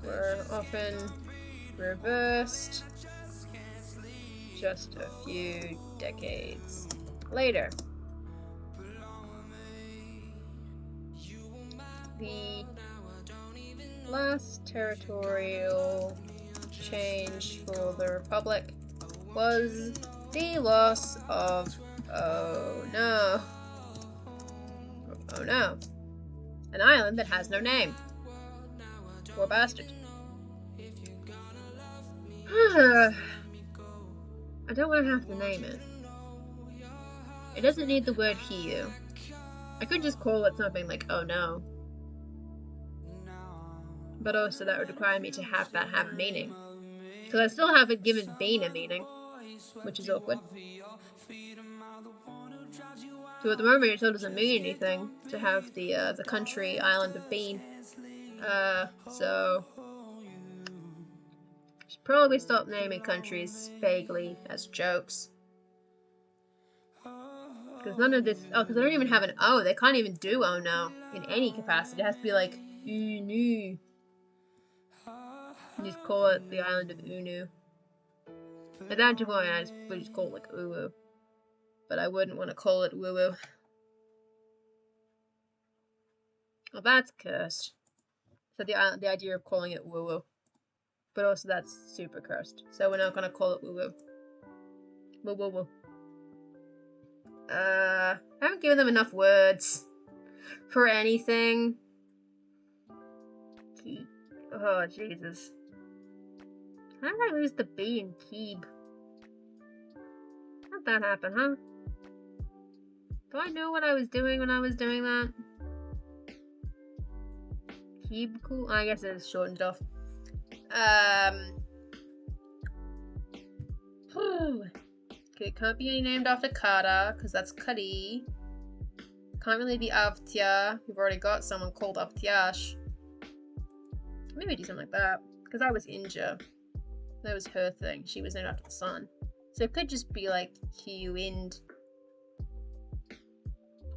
were often reversed just a few decades later. The last territorial change for the Republic was the loss of oh no, an island that has no name. Poor bastard. I don't want to have to name it. It doesn't need the word Hiyu. I could just call it something like oh no. But also that would require me to have that have meaning. Because I still haven't given Bean a meaning, which is awkward. So at the moment it still doesn't mean anything to have the country island of Bean. So should probably stop naming countries vaguely as jokes. Because none of this because they don't even have an O. They can't even do oh no in any capacity. It has to be like Unu. You just call it the island of Unu. At that point, I would just call it like Uwu. But I wouldn't want to call it Woo-Woo. Well, that's cursed. So the idea of calling it Woo-Woo. But also that's super cursed. So we're not going to call it Woo-Woo. Woo-Woo-Woo. I haven't given them enough words for anything. Oh, Jesus. How did I lose the B in Keeb? How'd that happen, huh? Do I know what I was doing when I was doing that? Keeb cool? I guess it's shortened off. Okay, it can't be named after Kara, because that's Kari. Can't really be Avtya. We've already got someone called Avtyash. Maybe do something like that. Because I was Inja. That was her thing. She was named after the sun. So it could just be like Q-Ind.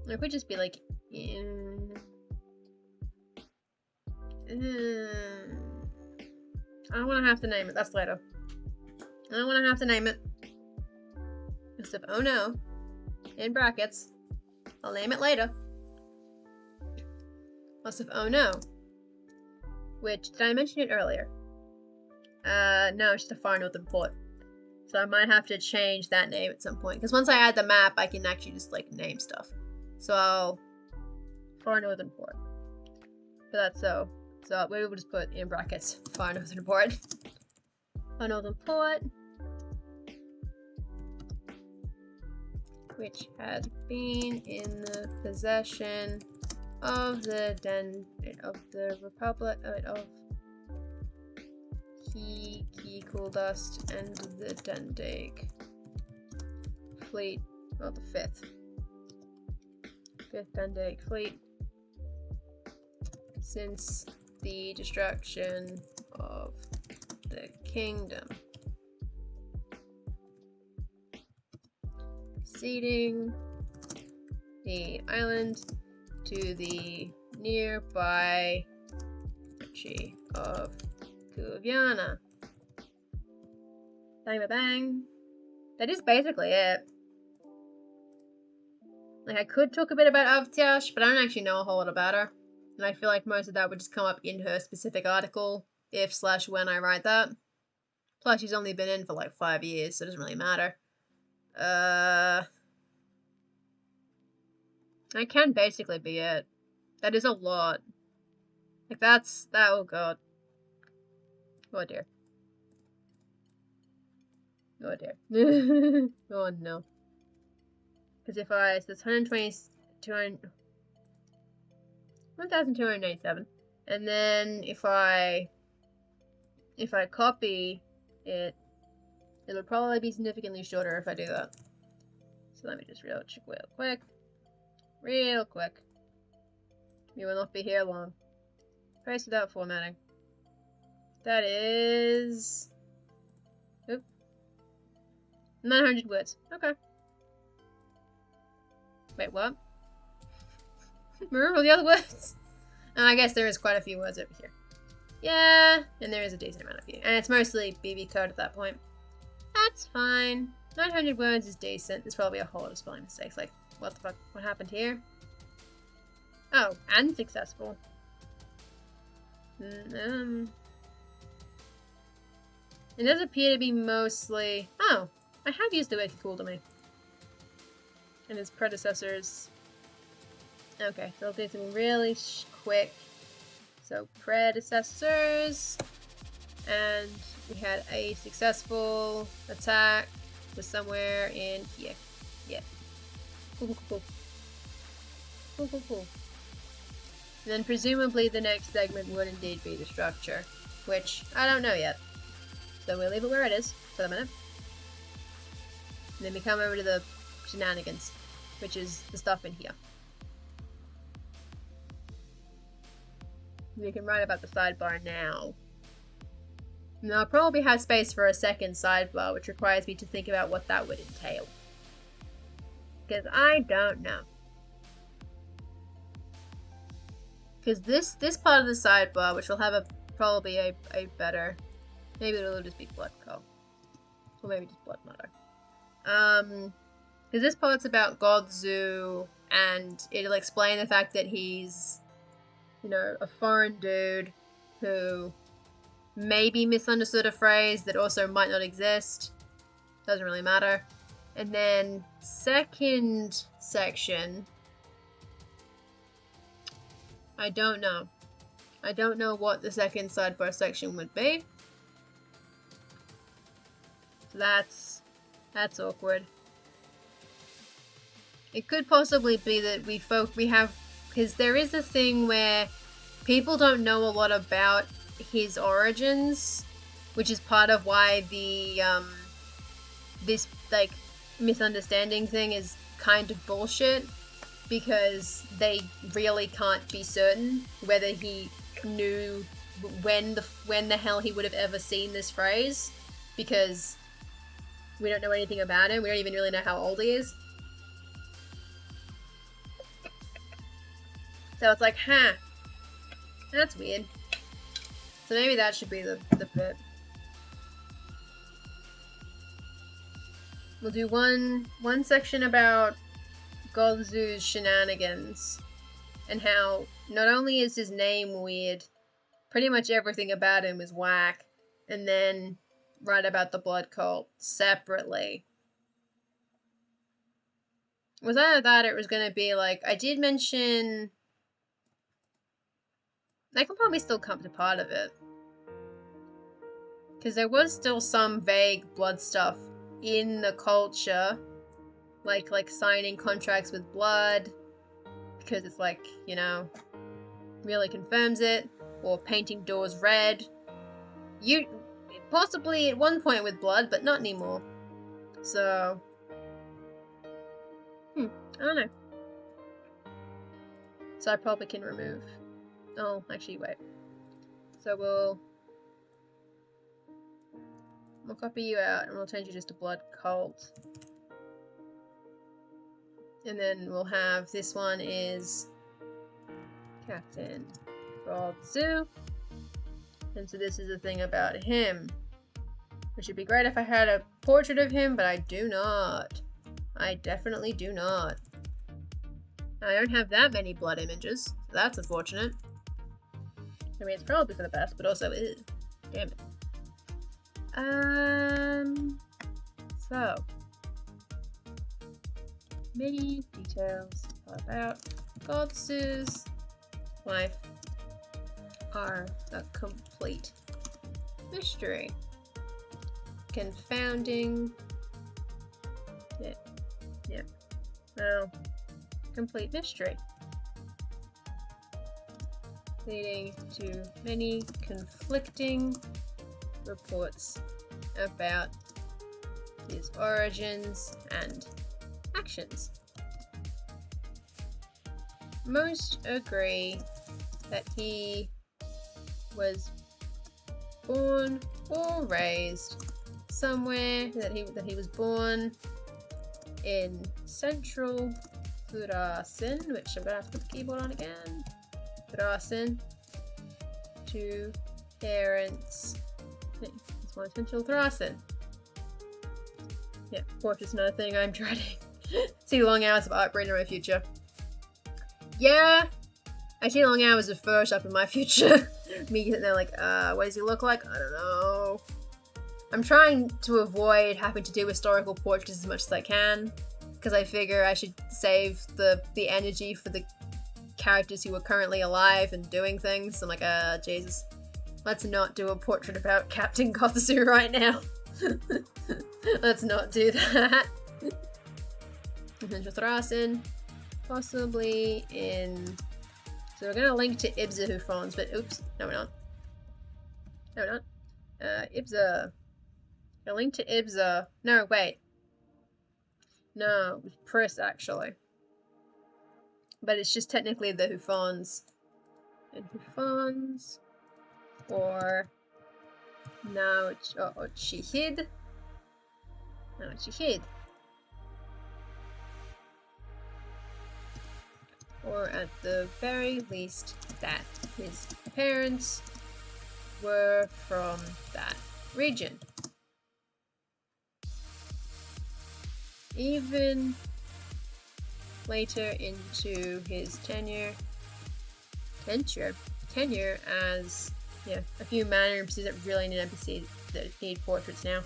Or it could just be like in. I don't want to have to name it. That's later. I don't want to have to name it. Instead of, oh no, in brackets. I'll name it later. Plus of oh no. Which, did I mention it earlier? No, it's just a far northern port. So I might have to change that name at some point. Because once I add the map, I can actually just, like, name stuff. So, far northern port. But that's so we will just put in brackets, far northern port. Far northern port. Which had been in the possession of the Republic of Cool-Dust and the Dendig fleet, well, the fifth Dendig fleet since the destruction of the kingdom. Ceding the island to the nearby duchy of Guviana. Bang ba bang. That is basically it. Like, I could talk a bit about Avtyash, but I don't actually know a whole lot about her. And I feel like most of that would just come up in her specific article, if/when I write that. Plus, she's only been in for like 5 years, so it doesn't really matter. That can basically be it. That is a lot. Like, that, oh god. Oh dear. Oh dear. Oh no. Because if so it's 1,297. And then if I copy it, it'll probably be significantly shorter if I do that. So let me just check real quick. You will not be here long. Price without formatting. That is 900 words. Okay. Wait, what? Remember all the other words? And I guess there is quite a few words over here. Yeah, and there is a decent amount of you. And it's mostly BB code at that point. That's fine. 900 words is decent. There's probably a whole lot of spelling mistakes. Like, what the fuck? What happened here? Oh, and successful. It does appear to be mostly... Oh, I have used the wiki cool to me. And his predecessors... Okay, so I'll do something really quick. So, predecessors... And we had a successful attack. Was somewhere in here. Yeah. Cool. Cool. And then presumably the next segment would indeed be the structure. Which, I don't know yet. So we'll leave it where it is for the minute. And then we come over to the shenanigans, which is the stuff in here. We can write about the sidebar now. And I'll probably have space for a second sidebar, which requires me to think about what that would entail. Because I don't know. Because this part of the sidebar, which will have probably a better... Maybe it'll just be blood co. Or maybe just blood mother. Because this part's about Godzu, and it'll explain the fact that he's, you know, a foreign dude who maybe misunderstood a phrase that also might not exist. Doesn't really matter. And then second section, I don't know. I don't know what the second sidebar section would be. That's awkward. It could possibly be that we have, because there is a thing where people don't know a lot about his origins, which is part of why the this like misunderstanding thing is kind of bullshit, because they really can't be certain whether he knew when the hell he would have ever seen this phrase, because we don't know anything about him. We don't even really know how old he is. So it's like, huh, that's weird. So maybe that should be the bit. We'll do one section about Gozu's shenanigans and how not only is his name weird, pretty much everything about him is whack, and then write about the blood cult separately. Was either that or it was gonna be like, I did mention, I can probably still come to part of it, because there was still some vague blood stuff in the culture, like signing contracts with blood, because it's like, you know, really confirms it, or painting doors red. You possibly at one point with blood, but not anymore. So, I don't know. So I probably can remove. Oh, actually, wait. So we'll copy you out, and we'll change you just to blood cult. And then we'll have this one is Captain Gozu. And so this is a thing about him. Which would be great if I had a portrait of him, but I do not. I definitely do not. I don't have that many blood images, so that's unfortunate. I mean, it's probably for the best, but also, ew, damn it. So, many details about Gozu's life are a complete mystery. Confounding. Yeah. Well, complete mystery. Leading to many conflicting reports about his origins and actions. Most agree that he was born or raised somewhere, that he was born in central Thrasin, which I'm gonna have to put the keyboard on again. Thrasin. To parents. It's one central Thrasin. Yeah, portrait's another thing I'm dreading. See long hours of art brain in my future. Yeah, I see long hours of Photoshop in my future. Me sitting there like, what does he look like? I don't know. I'm trying to avoid having to do historical portraits as much as I can, because I figure I should save the energy for the characters who are currently alive and doing things. I'm like, Jesus. Let's not do a portrait about Captain Gozu right now. Let's not do that. Thrasin, possibly in... So we're going to link to Ibza who phones, but oops, no we're not. No we're not. Ibza. A link to Ibza. No, wait. No, it was Pris actually. But it's just technically the Hufons. And Hufons. Or... No, Chihid. No, Chihid. Or at the very least that his parents were from that region. Even later into his tenure as, yeah, a few minor NPCs that really need NPCs that need portraits now.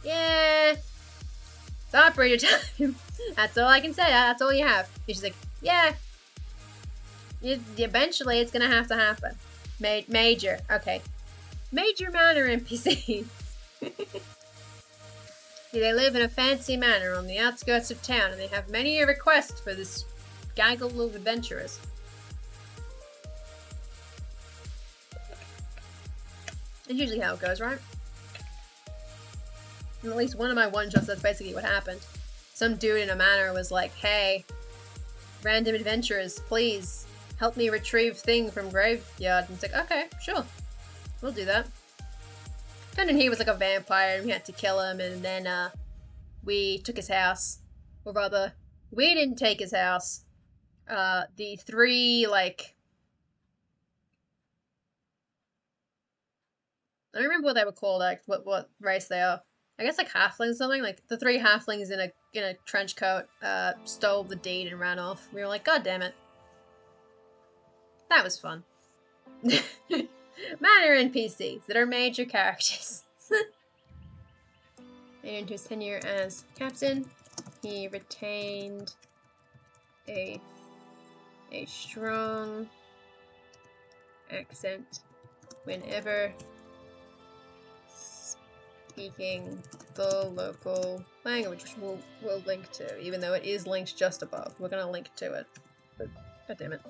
Yeah, it's operator time. That's all I can say. That's all you have. He's just like, yeah, eventually it's gonna have to happen. Major. Okay. Major manor NPCs. They live in a fancy manor on the outskirts of town, and they have many requests for this gaggle of adventurers. That's usually how it goes, right? In at least one of my one-shots, that's basically what happened. Some dude in a manor was like, hey, random adventurers, please help me retrieve thing from graveyard. And it's like, okay, sure, we'll do that. And then he was like a vampire and we had to kill him, and then we took his house. Or rather, we didn't take his house. The three, like... I don't remember what they were called, like what race they are. I guess like halflings or something. Like the three halflings in a trench coat stole the deed and ran off. We were like, God damn it. That was fun. Minor NPCs that are major characters. And into his tenure as captain, he retained a strong accent whenever speaking the local language, which we'll link to, even though it is linked just above. We're gonna link to it. But, God damn it.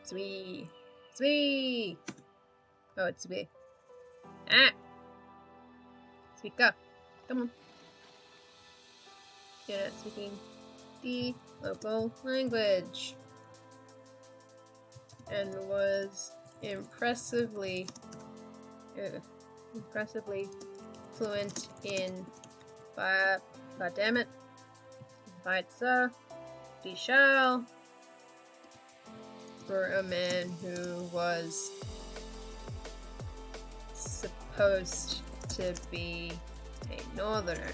Sweet. Sweet! Oh, it's sweet. Ah! Sweet, go. Come on. Yeah, speaking the local language. And was impressively fluent in God damn it. Weitzer, die Schau, for a man who was supposed to be a northerner.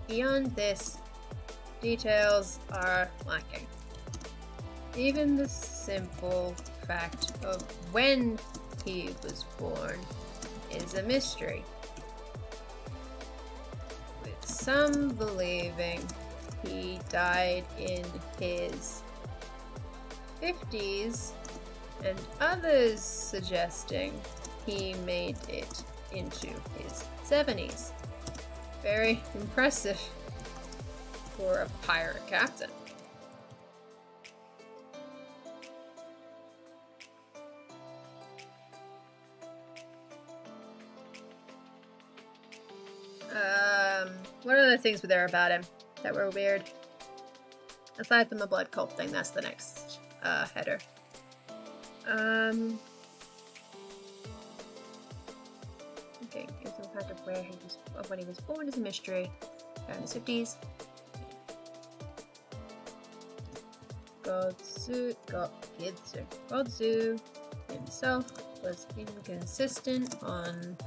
Beyond this, details are lacking. Even the simple fact of when he was born is a mystery, with some believing he died in his 50s and others suggesting he made it into his 70s. Very impressive for a pirate captain. What other things were there about him that were weird? Aside from the blood cult thing, that's the next header. Okay, here's some fact of where he was, of when he was born is a mystery. In his 50s. Godzu himself was inconsistent on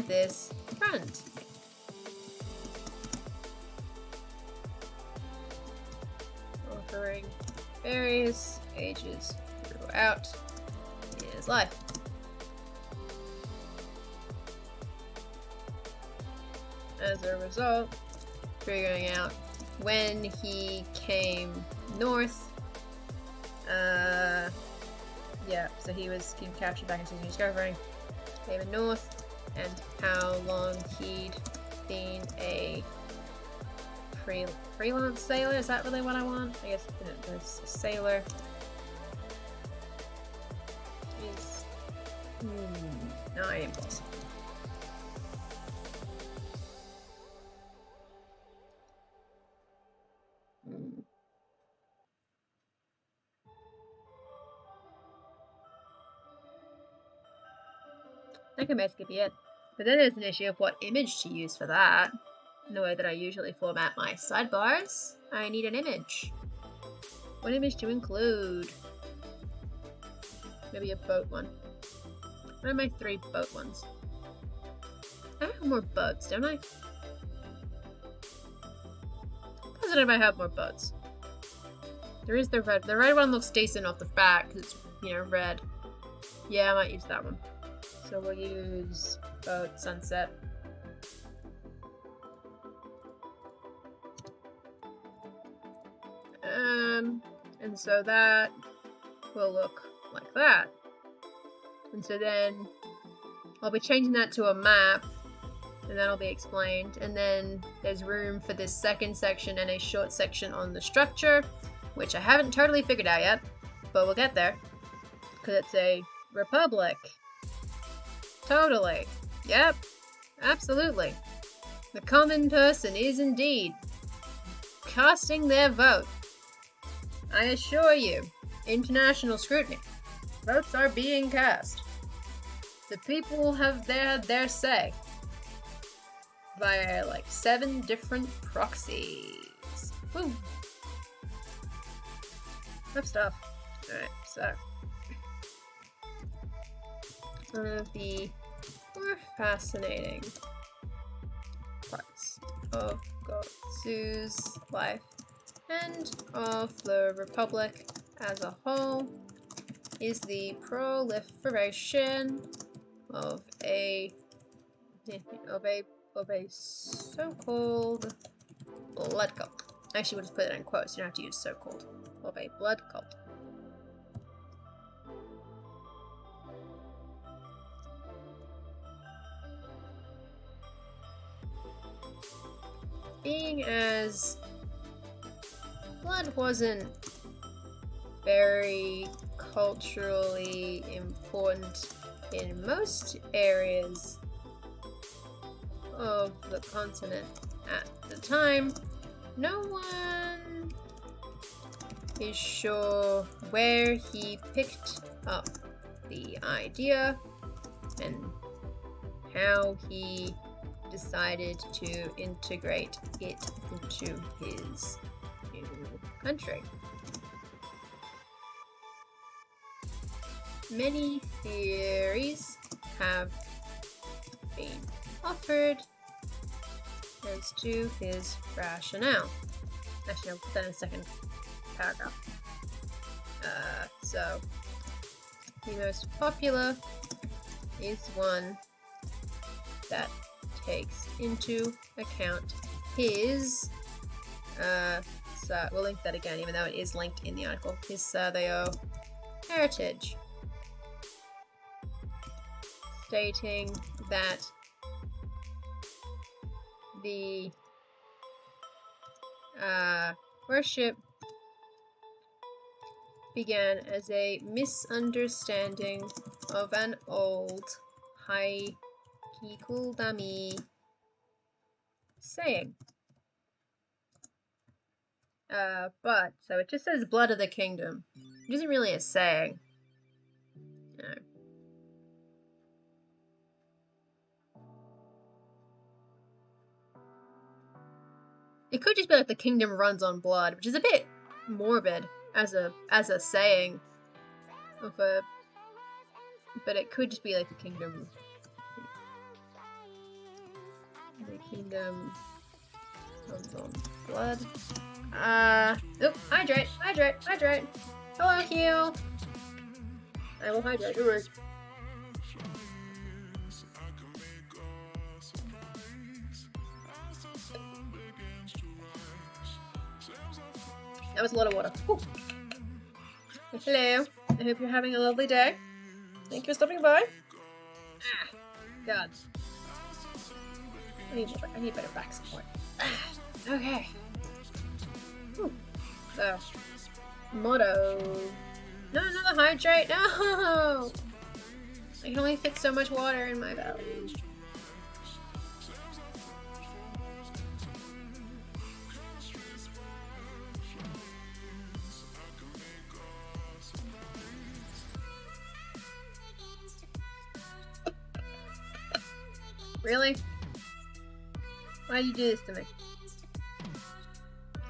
this front. Offering various ages throughout his life. As a result, figuring out when he came north, yeah, so he was captured back in season discovering, came north, and how long he'd been a freelance sailor. Is that really what I want? I guess a sailor is not impossible. That can basically be it. But then there's an issue of what image to use for that. In the way that I usually format my sidebars, I need an image. What image to include? Maybe a boat one. What are my 3 boat ones? I have more boats, don't I? Positive I have more boats. There is the red. The red one looks decent off the bat because it's, red. Yeah, I might use that one. So we'll use boat sunset. And so that will look like that. And so then I'll be changing that to a map, and that'll be explained. And then there's room for this second section and a short section on the structure, which I haven't totally figured out yet, but we'll get there. Because it's a republic. Totally. Yep. Absolutely. The common person is indeed casting their vote. I assure you, international scrutiny. Votes are being cast. The people have their say via like 7 different proxies. Woo! Tough stuff. Alright, so one of the more fascinating parts of Gotsu's life and of the Republic as a whole is the proliferation of a so-called blood cult. Actually, we'll just put it in quotes. You don't have to use so-called. Of a blood cult. Being as blood wasn't very culturally important in most areas of the continent at the time, no one is sure where he picked up the idea and how he decided to integrate it into his new country. Many theories have been offered as to his rationale. Actually, I'll put that in a second paragraph. So, the most popular is one that takes into account his, so we'll link that again, even though it is linked in the article, his Sadeo heritage, stating that the worship began as a misunderstanding of an old Haikikuldami saying. But, so it just says blood of the kingdom. It isn't really a saying. No. It could just be like the kingdom runs on blood, which is a bit morbid as a saying of a, but it could just be like the kingdom runs on blood. Hydrate. Hello, heal. I will hydrate. Don't worry. That was a lot of water. Ooh. Hello. I hope you're having a lovely day. Thank you for stopping by. Ah, God. I need better back support. Okay. Whew. So, motto. No, another hydrate. No! I can only fit so much water in my belly. Really? Why'd you do this to me?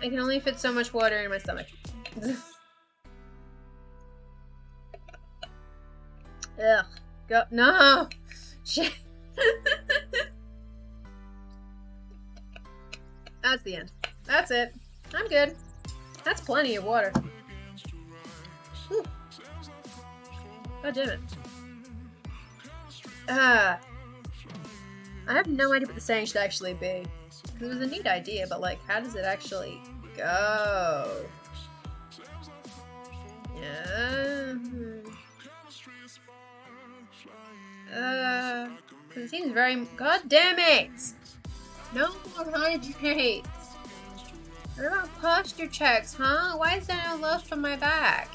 I can only fit so much water in my stomach. Ugh. Go. No! Shit. That's the end. That's it. I'm good. That's plenty of water. Whew. God damn it. I have no idea what the saying should actually be. Because it was a neat idea, but like, how does it actually go? Because it seems very... God damn it! No more hydrates! What about posture checks, huh? Why is there no love from my back?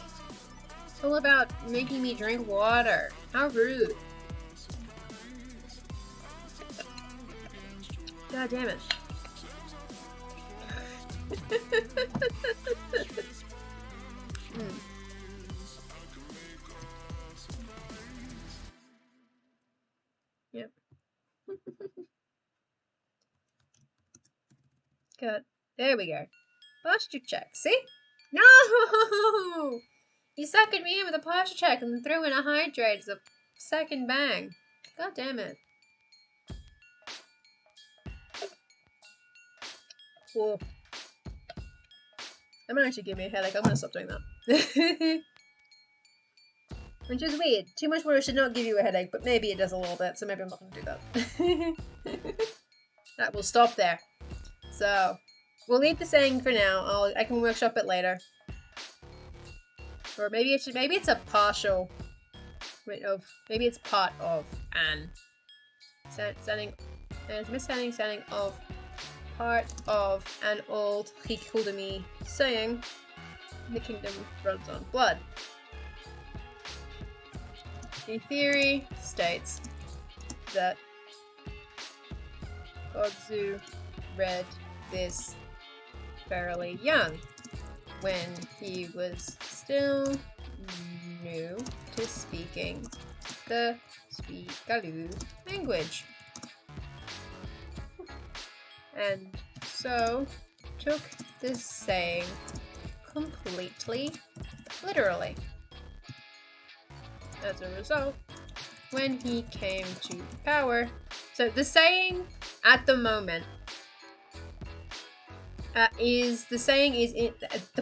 It's all about making me drink water. How rude. God damn it. Yep. Good. There we go. Posture check. See? No! You suckered me in with a posture check and threw in a hydrate as a second bang. God damn it. Whoa. That might actually give me a headache. I'm gonna stop doing that. Which is weird. Too much water should not give you a headache, but maybe it does a little bit, so maybe I'm not gonna do that. That will stop there. So, we'll leave the saying for now. I can workshop it later. Or maybe it's a partial. Maybe it's part of an sounding of part of an old Hikudami saying, the kingdom runs on blood. The theory states that Godzu read this fairly young, when he was still new to speaking the Speakalu language. And so took this saying completely literally. As a result, when he came to power, so the saying at the moment the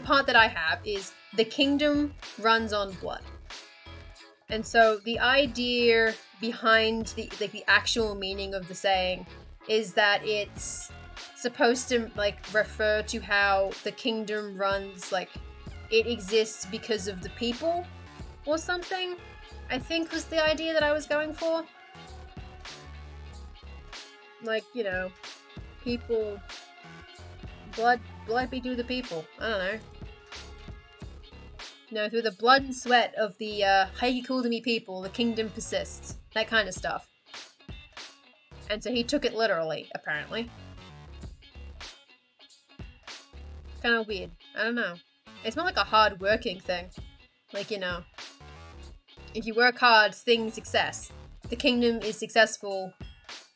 part that I have is the kingdom runs on blood. And so the idea behind the actual meaning of the saying is that it's supposed to refer to how the kingdom runs, it exists because of the people or something, I think was the idea that I was going for. People, blood be to the people. I don't know. No, through the blood and sweat of the Haikikudami people, the kingdom persists. That kind of stuff. And so he took it literally, apparently. Kind of weird. I don't know. It's more like a hard-working thing. If you work hard, things success. The kingdom is successful.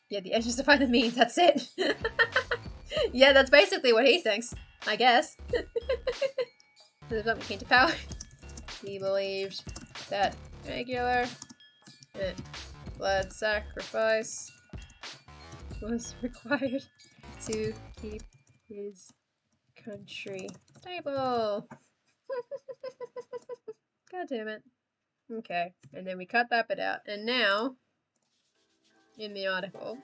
Yeah, the edges define the means, that's it. Yeah, that's basically what he thinks, I guess. So the government came to power. He believed that regular blood sacrifice was required to keep his country stable. God damn it. Okay, and then we cut that bit out. And now, in the article,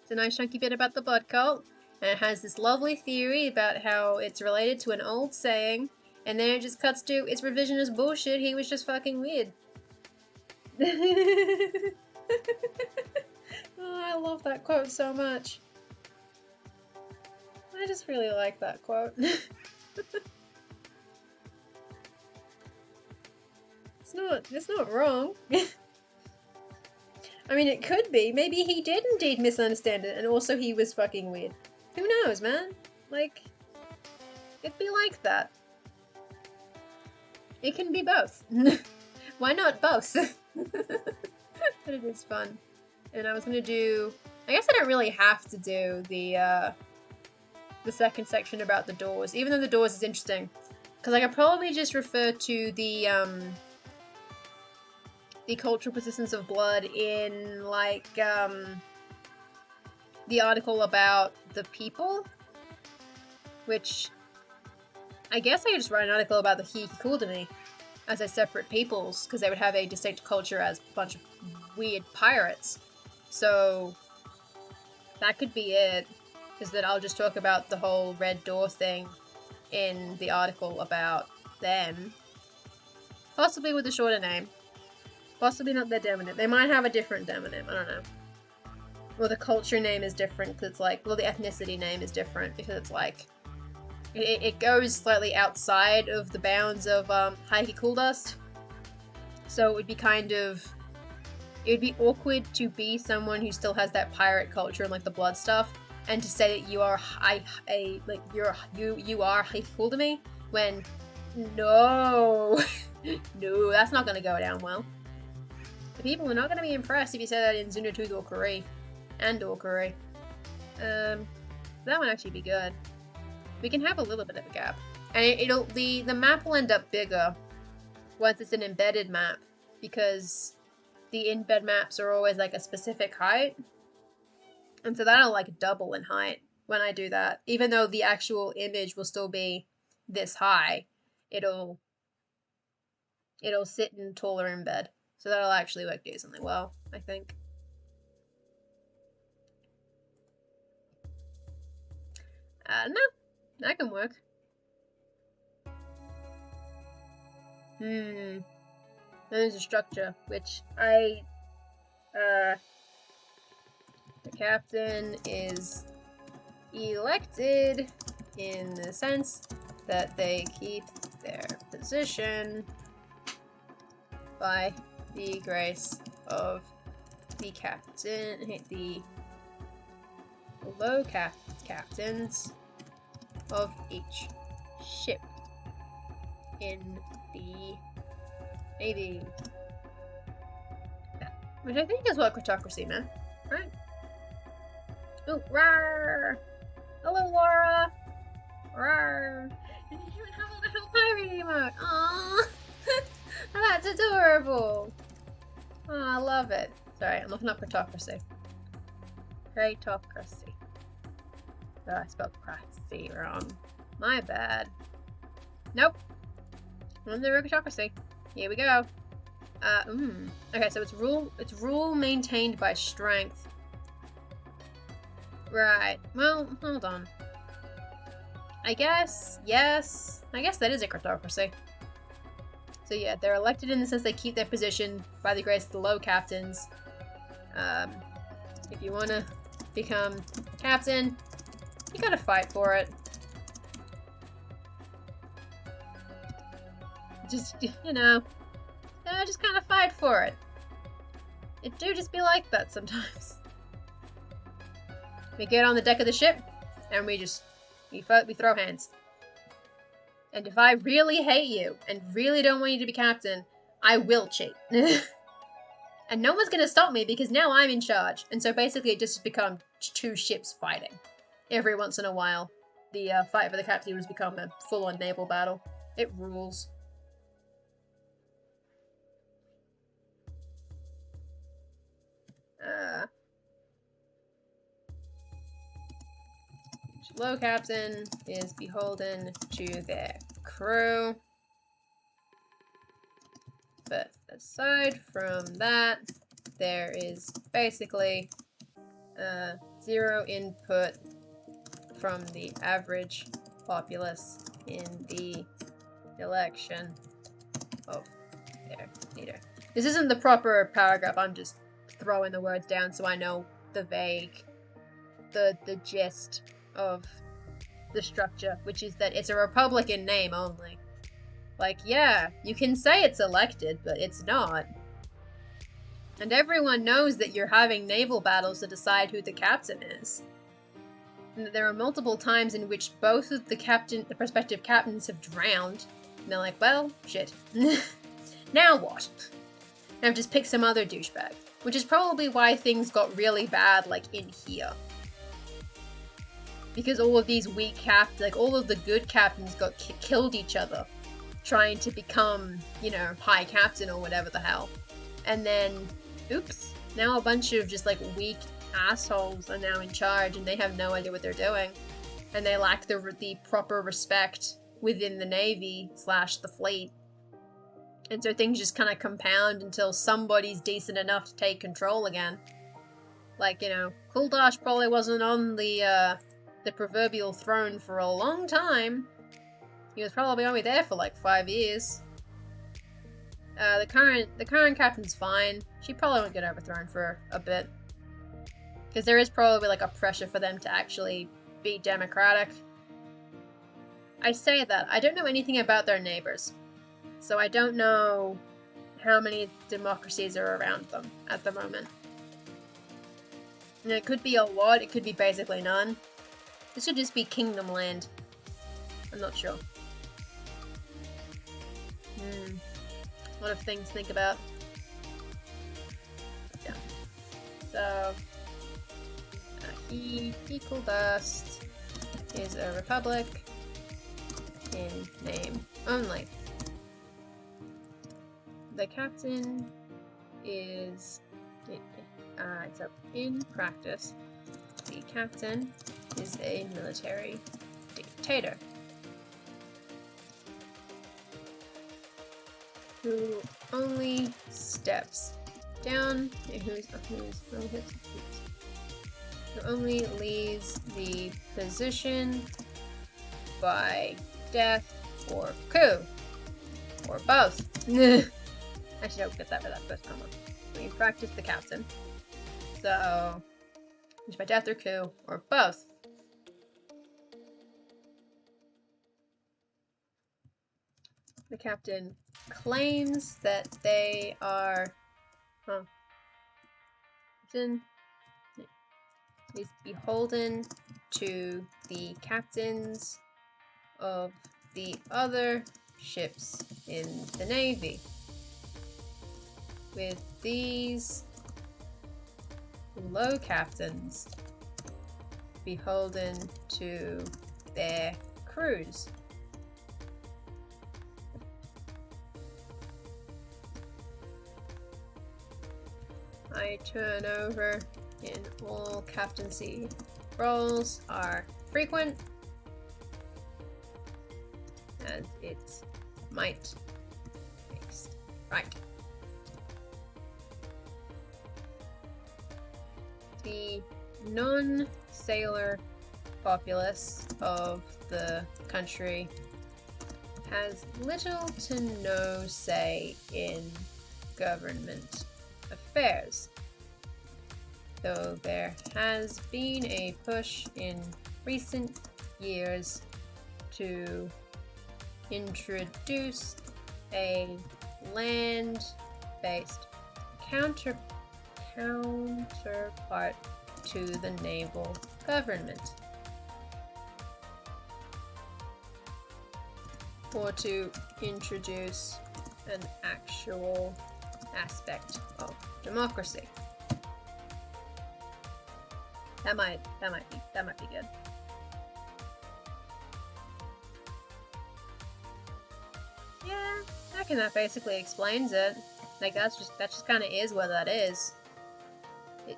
it's a nice chunky bit about the blood cult, and it has this lovely theory about how it's related to an old saying, and then it just cuts to, it's revisionist bullshit, he was just fucking weird. Oh, I love that quote so much. I just really like that quote. It's not wrong. I mean, it could be. Maybe he did indeed misunderstand it, and also he was fucking weird. Who knows, man? It'd be like that. It can be both. Why not both? But it is fun. And I was gonna do... I guess I don't really have to do the second section about the doors, even though the doors is interesting. Because I could probably just refer to the cultural persistence of blood in, the article about the people, which I guess I could just write an article about the Hikikudami as a separate peoples, because they would have a distinct culture as a bunch of weird pirates. So that could be it, is that I'll just talk about the whole red door thing in the article about them. Possibly with a shorter name. Possibly not their demonym. They might have a different demonym, I don't know. Or the culture name is different because it's like, well, the ethnicity name is different because it's like, it goes slightly outside of the bounds of Heike Dust. So it would be it would be awkward to be someone who still has that pirate culture and like the blood stuff, and to say that you are you are Heike me when no, no, that's not gonna go down well. The people are not gonna be impressed if you say that in Zunatooth or Kuri. And/or Kuri. That would actually be good. We can have a little bit of a gap. And the map will end up bigger once it's an embedded map, because the embed maps are always like a specific height. And so that'll like double in height when I do that. Even though the actual image will still be this high, it'll sit in taller embed. So that'll actually work decently well, I think. No, that can work. There's a structure, which the captain is elected in the sense that they keep their position by the grace of the captain, the low captains of each ship in the Navy. Which I think is what Cryptocracy meant, right? Oh, rawr! Hello, Laura! Rawr! And you even have a little pirate emote! Aww! That's adorable! Oh, I love it. Sorry, I'm looking up Cryptocracy. Cryptocracy. Oh, I spelled crazy wrong. My bad. Nope. On the Cryptocracy. Here we go. Okay, so it's rule maintained by strength. Right. Well, hold on. I guess, yes. I guess that is a Cryptocracy. So yeah, they're elected in the sense they keep their position by the grace of the low captains. If you want to become captain, you gotta fight for it. Just, you know, just kind of fight for it. It do just be like that sometimes. We get on the deck of the ship, and we throw hands. And if I really hate you, and really don't want you to be captain, I will cheat. And no one's gonna stop me, because now I'm in charge. And so basically it just become two ships fighting. Every once in a while, the fight for the captain has become a full-on naval battle. It rules. Each low captain is beholden to their crew. But aside from that, there is basically zero input from the average populace in the election of their leader. This isn't the proper paragraph, I'm just throwing the words down so I know the gist of the structure, which is that it's a Republican name only. Like, yeah, you can say it's elected, but it's not. And everyone knows that you're having naval battles to decide who the captain is. And that there are multiple times in which both of the prospective captains have drowned. And they're like, well, shit. Now what? And I've just picked some other douchebag. Which is probably why things got really bad, like, in here. Because all of these weak captains, like, all of the good captains got killed each other. Trying to become, you know, high captain or whatever the hell. And then, oops, now a bunch of just, like, weak assholes are now in charge and they have no idea what they're doing. And they lack the proper respect within the Navy / the fleet. And so things just kind of compound until somebody's decent enough to take control again. Like, you know, Kuldash probably wasn't on the proverbial throne for a long time. He was probably only there for like 5 years. The current captain's fine. She probably won't get overthrown for a bit. Because there is probably like a pressure for them to actually be democratic. I say that. I don't know anything about their neighbors. So I don't know how many democracies are around them at the moment. And it could be a lot, it could be basically none. This should just be kingdom land. I'm not sure. A lot of things to think about. Yeah. So, Equal Dust is a republic in name only. The captain is, so in practice, the captain is a military dictator who only steps down, who only leaves the position by death or coup, or both. Actually, don't get that for that first combo. We practice the captain. So, it's by death or coup, or both. The captain claims that they are... is beholden to the captains of the other ships in the Navy. With these low captains beholden to their crews. High turnover in all captaincy roles are frequent, as it might makes right. The non-sailor populace of the country has little to no say in government affairs, though there has been a push in recent years to introduce a land-based counterpart to the naval government, or to introduce an actual aspect of democracy. That might be good. Yeah, I reckon that basically explains it. Like that just kind of is what that is.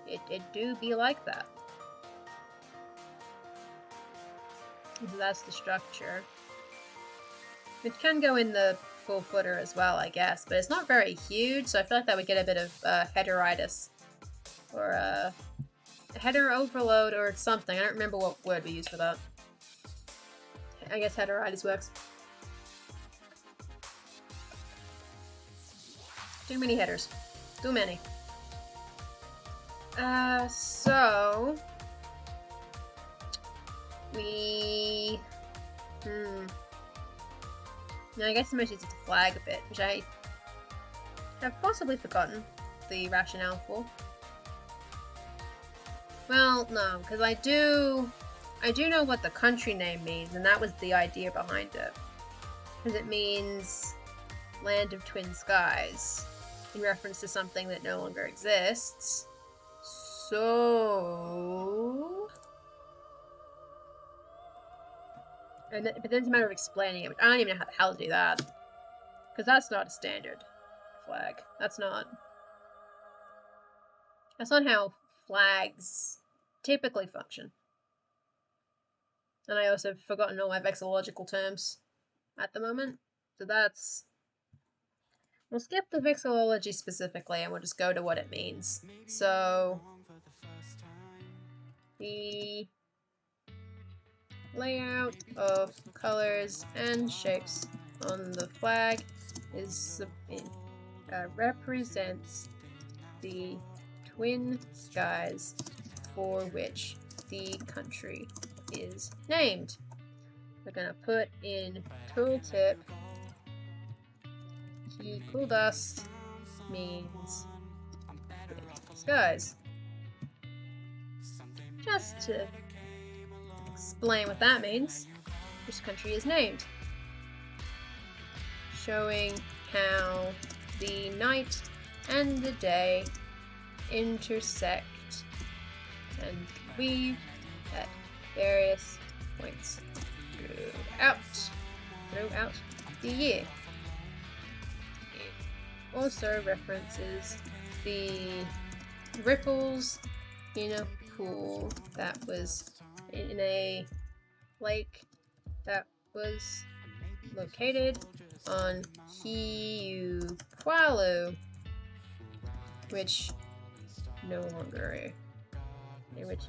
It do be like that. So that's the structure. It can go in the full footer as well, I guess, but it's not very huge, so I feel like that would get a bit of headeritis, or header overload, or something. I don't remember what word we used for that. I guess headeritis works. Too many headers. Too many. So... we... Now, I guess I might use the flag a bit, which I have possibly forgotten the rationale for. Well, no, because I do know what the country name means, and that was the idea behind it. Because it means Land of Twin Skies, in reference to something that no longer exists. So... but then it's a matter of explaining it, which I don't even know how the hell to do that. Because that's not a standard flag. That's not how flags typically function. And I also have forgotten all my vexillological terms at the moment. So that's... we'll skip the vexillology specifically and we'll just go to what it means. So... the layout of colors and shapes on the flag is represents the twin skies for which the country is named. We're gonna put in tooltip cool dust means skies. Just to explain what that means, this country is named. Showing how the night and the day intersect and weave at various points throughout the year. It also references the ripples in a pool that was in a lake that was located on Hiupalu, which no longer which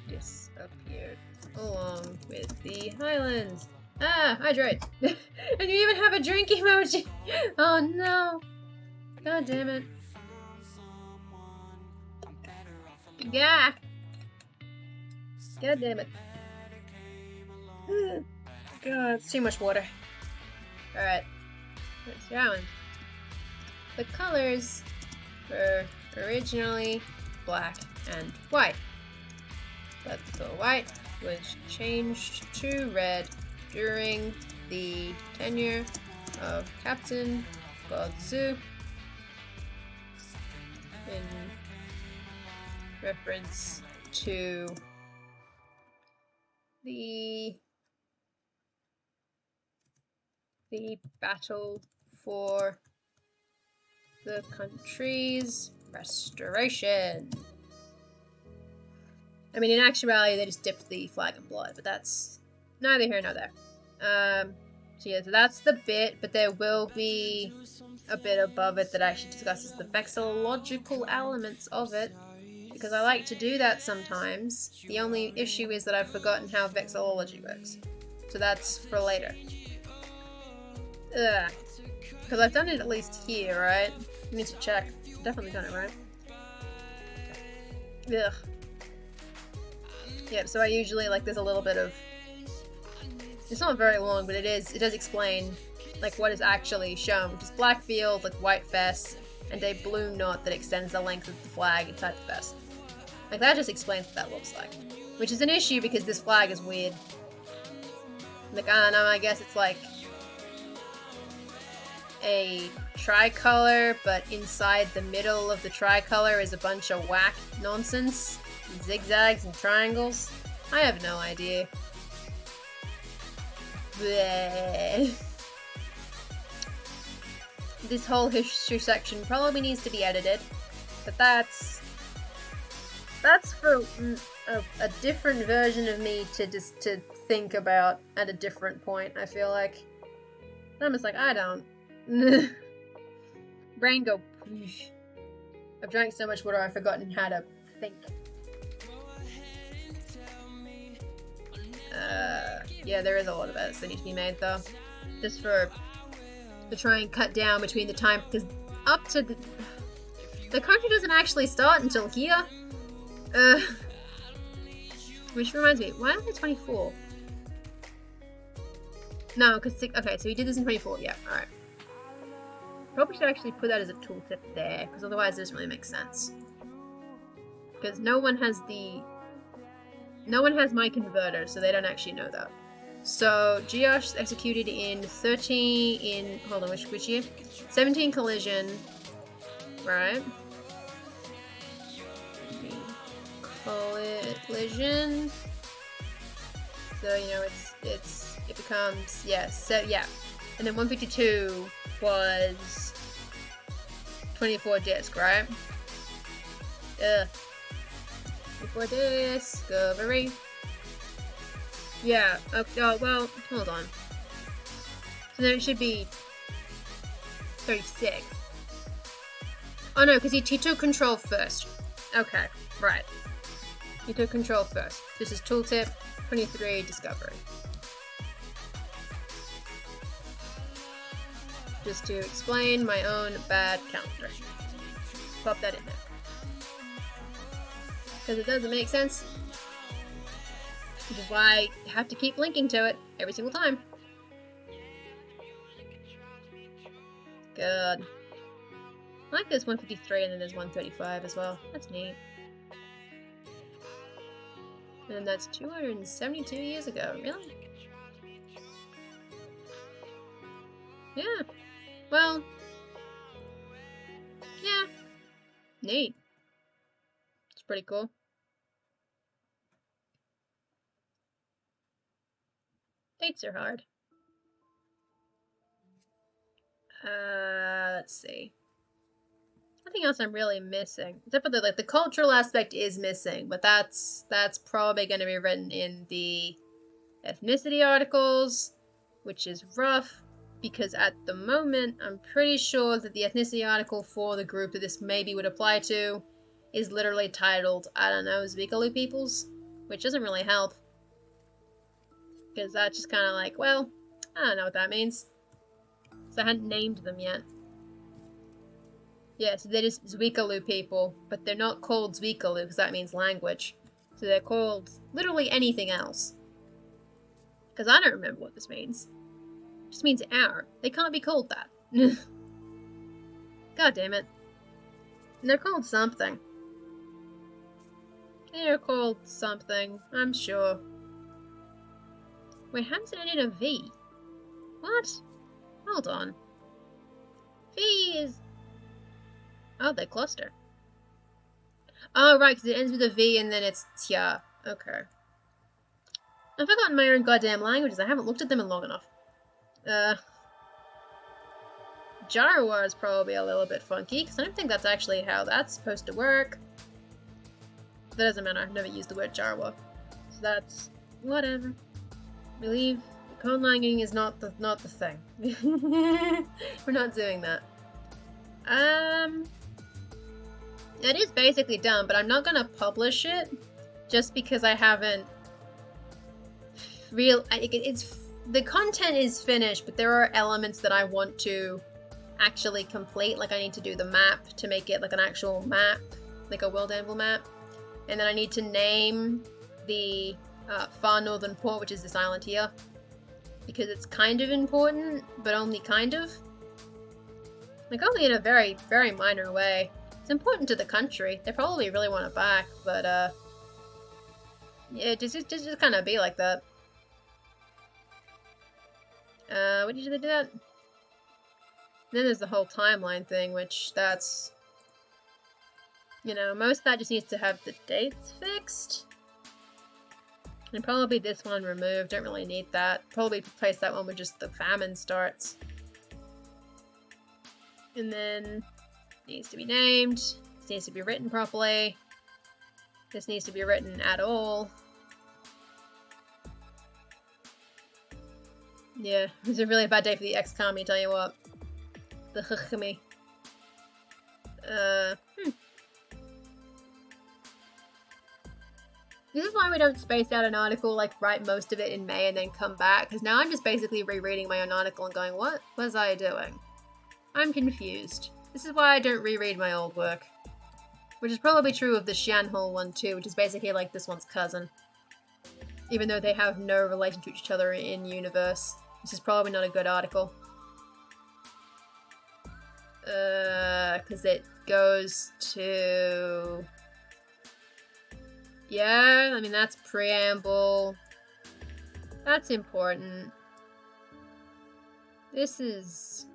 disappeared along with the highlands. Ah, hydrate! And you even have a drink emoji! Oh no! God damn it. Yeah! God damn it. God, it's too much water. Alright. Where's going? The colors were originally black and white, but the white was changed to red during the tenure of Captain Godzu in reference to the battle for the country's restoration. I mean, in actuality, they just dipped the flag in blood, but that's neither here nor there. So yeah, so that's the bit, but there will be a bit above it that actually discusses the vexillological elements of it, because I like to do that sometimes. The only issue is that I've forgotten how vexillology works. So that's for later. Ugh. Because I've done it at least here, right? I need to check. I've definitely done it, right? Ugh. Yeah, so I usually, like, there's a little bit of... It's not very long, but it does explain, like, what is actually shown, which is black field, like, white vest, and a blue knot that extends the length of the flag inside the vest. Like, that just explains what that looks like. Which is an issue because this flag is weird. Like, I don't know, I guess it's like a tricolor, but inside the middle of the tricolor is a bunch of whack nonsense. Zigzags and triangles. I have no idea. Bleh. This whole history section probably needs to be edited, but that's for a different version of me to think about at a different point. I feel like I'm just like, I don't. Brain go. I've drank so much water I've forgotten how to think. Yeah, there is a lot of edits that need to be made though, just to try and cut down between the time, because up to the country doesn't actually start until here. Which reminds me, why am I 24? No, because okay, so he did this in 24. Yeah, all right. Probably should actually put that as a tooltip there, because otherwise it doesn't really make sense. Because no one has my converter, so they don't actually know that. So Geosh executed in hold on, which year? 17 collision, right? Collision. So you know it becomes so yeah, and then 152 was 24 disc, right? Before discovery. Yeah, oh, well, hold on. So then it should be 36. Oh no, because he took control first. Okay, right. He took control first. This is tooltip, 23 discovery. Just to explain my own bad calendar. Pop that in there. Because it doesn't make sense. Which is why I have to keep linking to it every single time. Good. I like there's 153 and then there's 135 as well. That's neat. And that's 272 years ago. Really? Yeah. Well. Yeah. Neat. It's pretty cool. Dates are hard. Let's see. Nothing else I'm really missing. Except for the cultural aspect is missing, but that's probably going to be written in the ethnicity articles, which is rough, because at the moment, I'm pretty sure that the ethnicity article for the group that this maybe would apply to is literally titled, I don't know, Zwikaloo peoples, which doesn't really help. Because that's just kind of like, well, I don't know what that means. So I hadn't named them yet. Yeah, so they're just Zwikaloo people, but they're not called Zwikaloo because that means language. So they're called literally anything else. Because I don't remember what this means. It just means hour. They can't be called that. God damn it. They're called something. They're called something, I'm sure. Wait, how does it end in a V? What? Hold on. V is... Oh, they cluster. Oh, right, because it ends with a V and then it's Tia. Okay. I've forgotten my own goddamn languages. I haven't looked at them in long enough. Jarawa is probably a little bit funky, because I don't think that's actually how that's supposed to work. That doesn't matter. I've never used the word Jarawa. So that's... whatever. I believe conlanging is not the thing. We're not doing that. It is basically done, but I'm not gonna publish it just because I haven't the content is finished, but there are elements that I want to actually complete. Like I need to do the map to make it like an actual map, like a world anvil map, and then I need to name the far northern port, which is this island here, because it's kind of important, but only kind of. Like only in a very, very minor way. It's important to the country. They probably really want it back, but yeah, just kind of be like that. What did they do that? Then there's the whole timeline thing, which that's, you know, most of that just needs to have the dates fixed. And probably this one removed. Don't really need that. Probably replace that one with just the famine starts. And then needs to be named. This needs to be written properly. This needs to be written at all. Yeah, it was a really bad day for the ex-commie, tell you what. The Hukhami. This is why we don't space out an article, like write most of it in May and then come back, because now I'm just basically rereading my own article and going, what was I doing? I'm confused. This is why I don't reread my old work. Which is probably true of the Xianhou one too, which is basically like this one's cousin. Even though they have no relation to each other in universe. This is probably not a good article. Because it goes to... Yeah, I mean that's preamble. That's important. This is...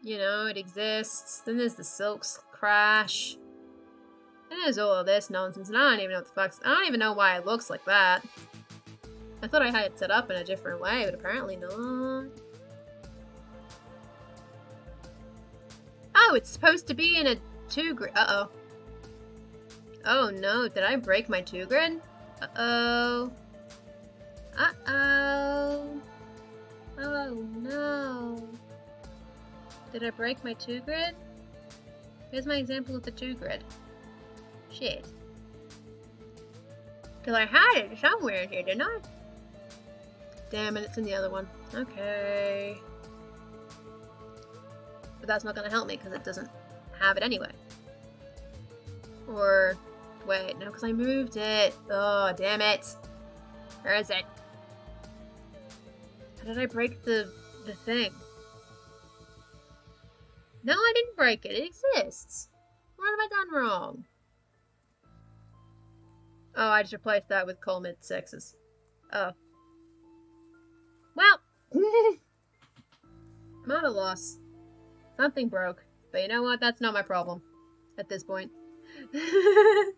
You know, it exists. Then there's the Silks crash. And there's all of this nonsense, and I don't even know what the fuck's... I don't even know why it looks like that. I thought I had it set up in a different way, but apparently not. Oh, it's supposed to be in a 2-grid. Uh-oh. Oh no, did I break my 2-grid? Uh-oh. Uh-oh. Oh no. Did I break my 2-grid? Here's my example of the 2-grid. Shit. Because Because I had it somewhere in here, didn't I? Damn it, it's in the other one. Okay. But that's not going to help me because it doesn't have it anyway. Or... wait, no, because I moved it. Oh, damn it. Where is it? How did I break the thing? No, I didn't break it. It exists. What have I done wrong? Oh, I just replaced that with coal mid sixes. Oh. Well. I'm at a loss. Something broke. But you know what? That's not my problem. At this point. I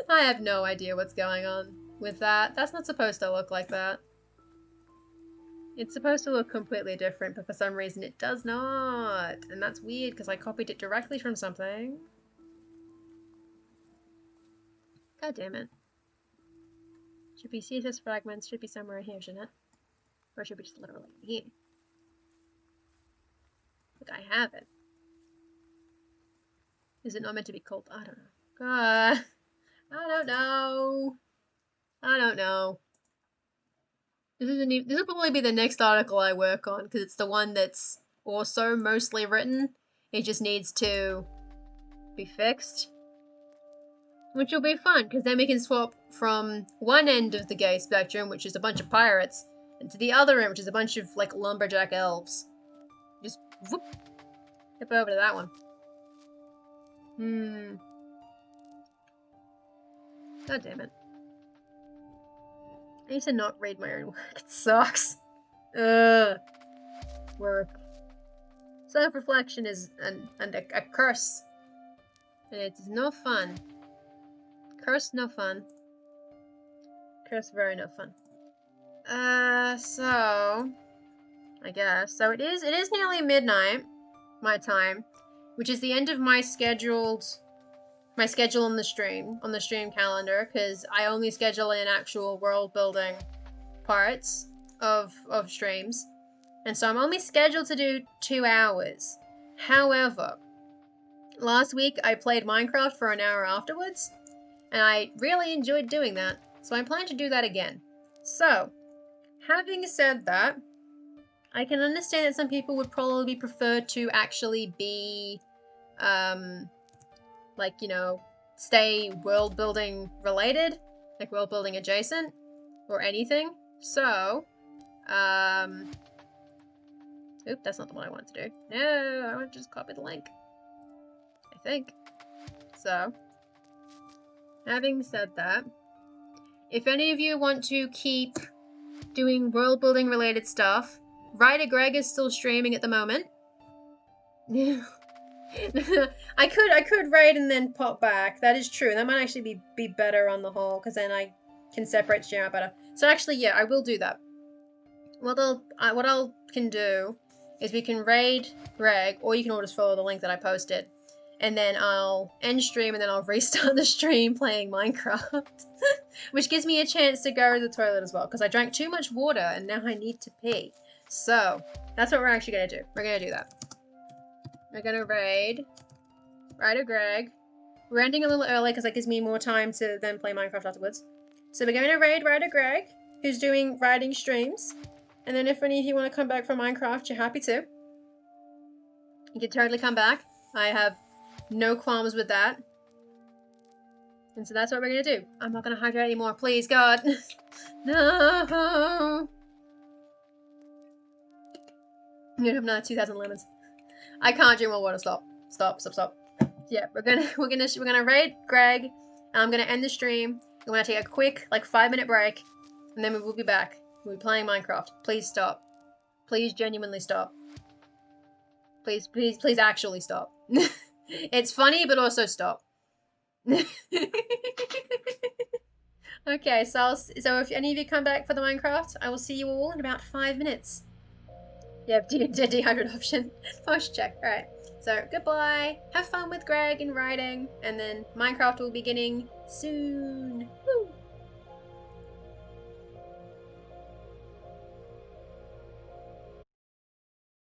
have no idea what's going on with that. That's not supposed to look like that. It's supposed to look completely different, but for some reason it does not. And that's weird because I copied it directly from something. God damn it. Should be CSS fragments, should be somewhere here, shouldn't it? Or should be just literally here? Look, I have it. Is it not meant to be called? I don't know. God. I don't know. I don't know. This will probably be the next article I work on, because it's the one that's also mostly written. It just needs to be fixed. Which will be fun, because then we can swap from one end of the gay spectrum, which is a bunch of pirates, and to the other end, which is a bunch of, like, lumberjack elves. Just, whoop, hip over to that one. God damn it. I need to not read my own work. It sucks. Ugh. Work. Self-reflection is a curse. And it's no fun. Curse no fun. Curse very no fun. So I guess. So it is nearly midnight, my time, which is the end of my schedule on the stream calendar, because I only schedule in actual world building parts of streams. And so I'm only scheduled to do 2 hours. However, last week I played Minecraft for an hour afterwards, and I really enjoyed doing that. So I plan to do that again. So, having said that, I can understand that some people would probably prefer to actually be, like, you know, stay world building related, like world building adjacent, or anything. So, oop, that's not the one I want to do. No, I want to just copy the link. I think. So, having said that, if any of you want to keep doing world building related stuff, Ryder Greg is still streaming at the moment. I could raid and then pop back. That is true. That might actually be better on the whole, because then I can separate stream out better. So actually, yeah, I will do that. What I can do is we can raid Greg, or you can all just follow the link that I posted, and then I'll end stream and then I'll restart the stream playing Minecraft, which gives me a chance to go to the toilet as well, because I drank too much water and now I need to pee. So that's what we're actually gonna do. We're gonna do that. We're gonna raid Ryder Greg. We're ending a little early because that gives me more time to then play Minecraft afterwards. So we're going to raid Ryder Greg, who's doing writing streams. And then if any of you want to come back from Minecraft, you're happy to. You can totally come back. I have no qualms with that. And so that's what we're going to do. I'm not going to hydrate anymore, please, God. No. I'm going to have another 2,000 lemons. I can't drink more water. Stop. Yeah, we're gonna raid Greg, and I'm gonna end the stream. I'm gonna take a quick, like, 5-minute break, and then we will be back. We'll be playing Minecraft. Please stop. Please genuinely stop. Please actually stop. It's funny, but also stop. Okay, so if any of you come back for the Minecraft, I will see you all in about 5 minutes. Yeah, dehydrate option. Post check. Alright. So, goodbye. Have fun with Greg and writing. And then Minecraft will be beginning soon. Woo!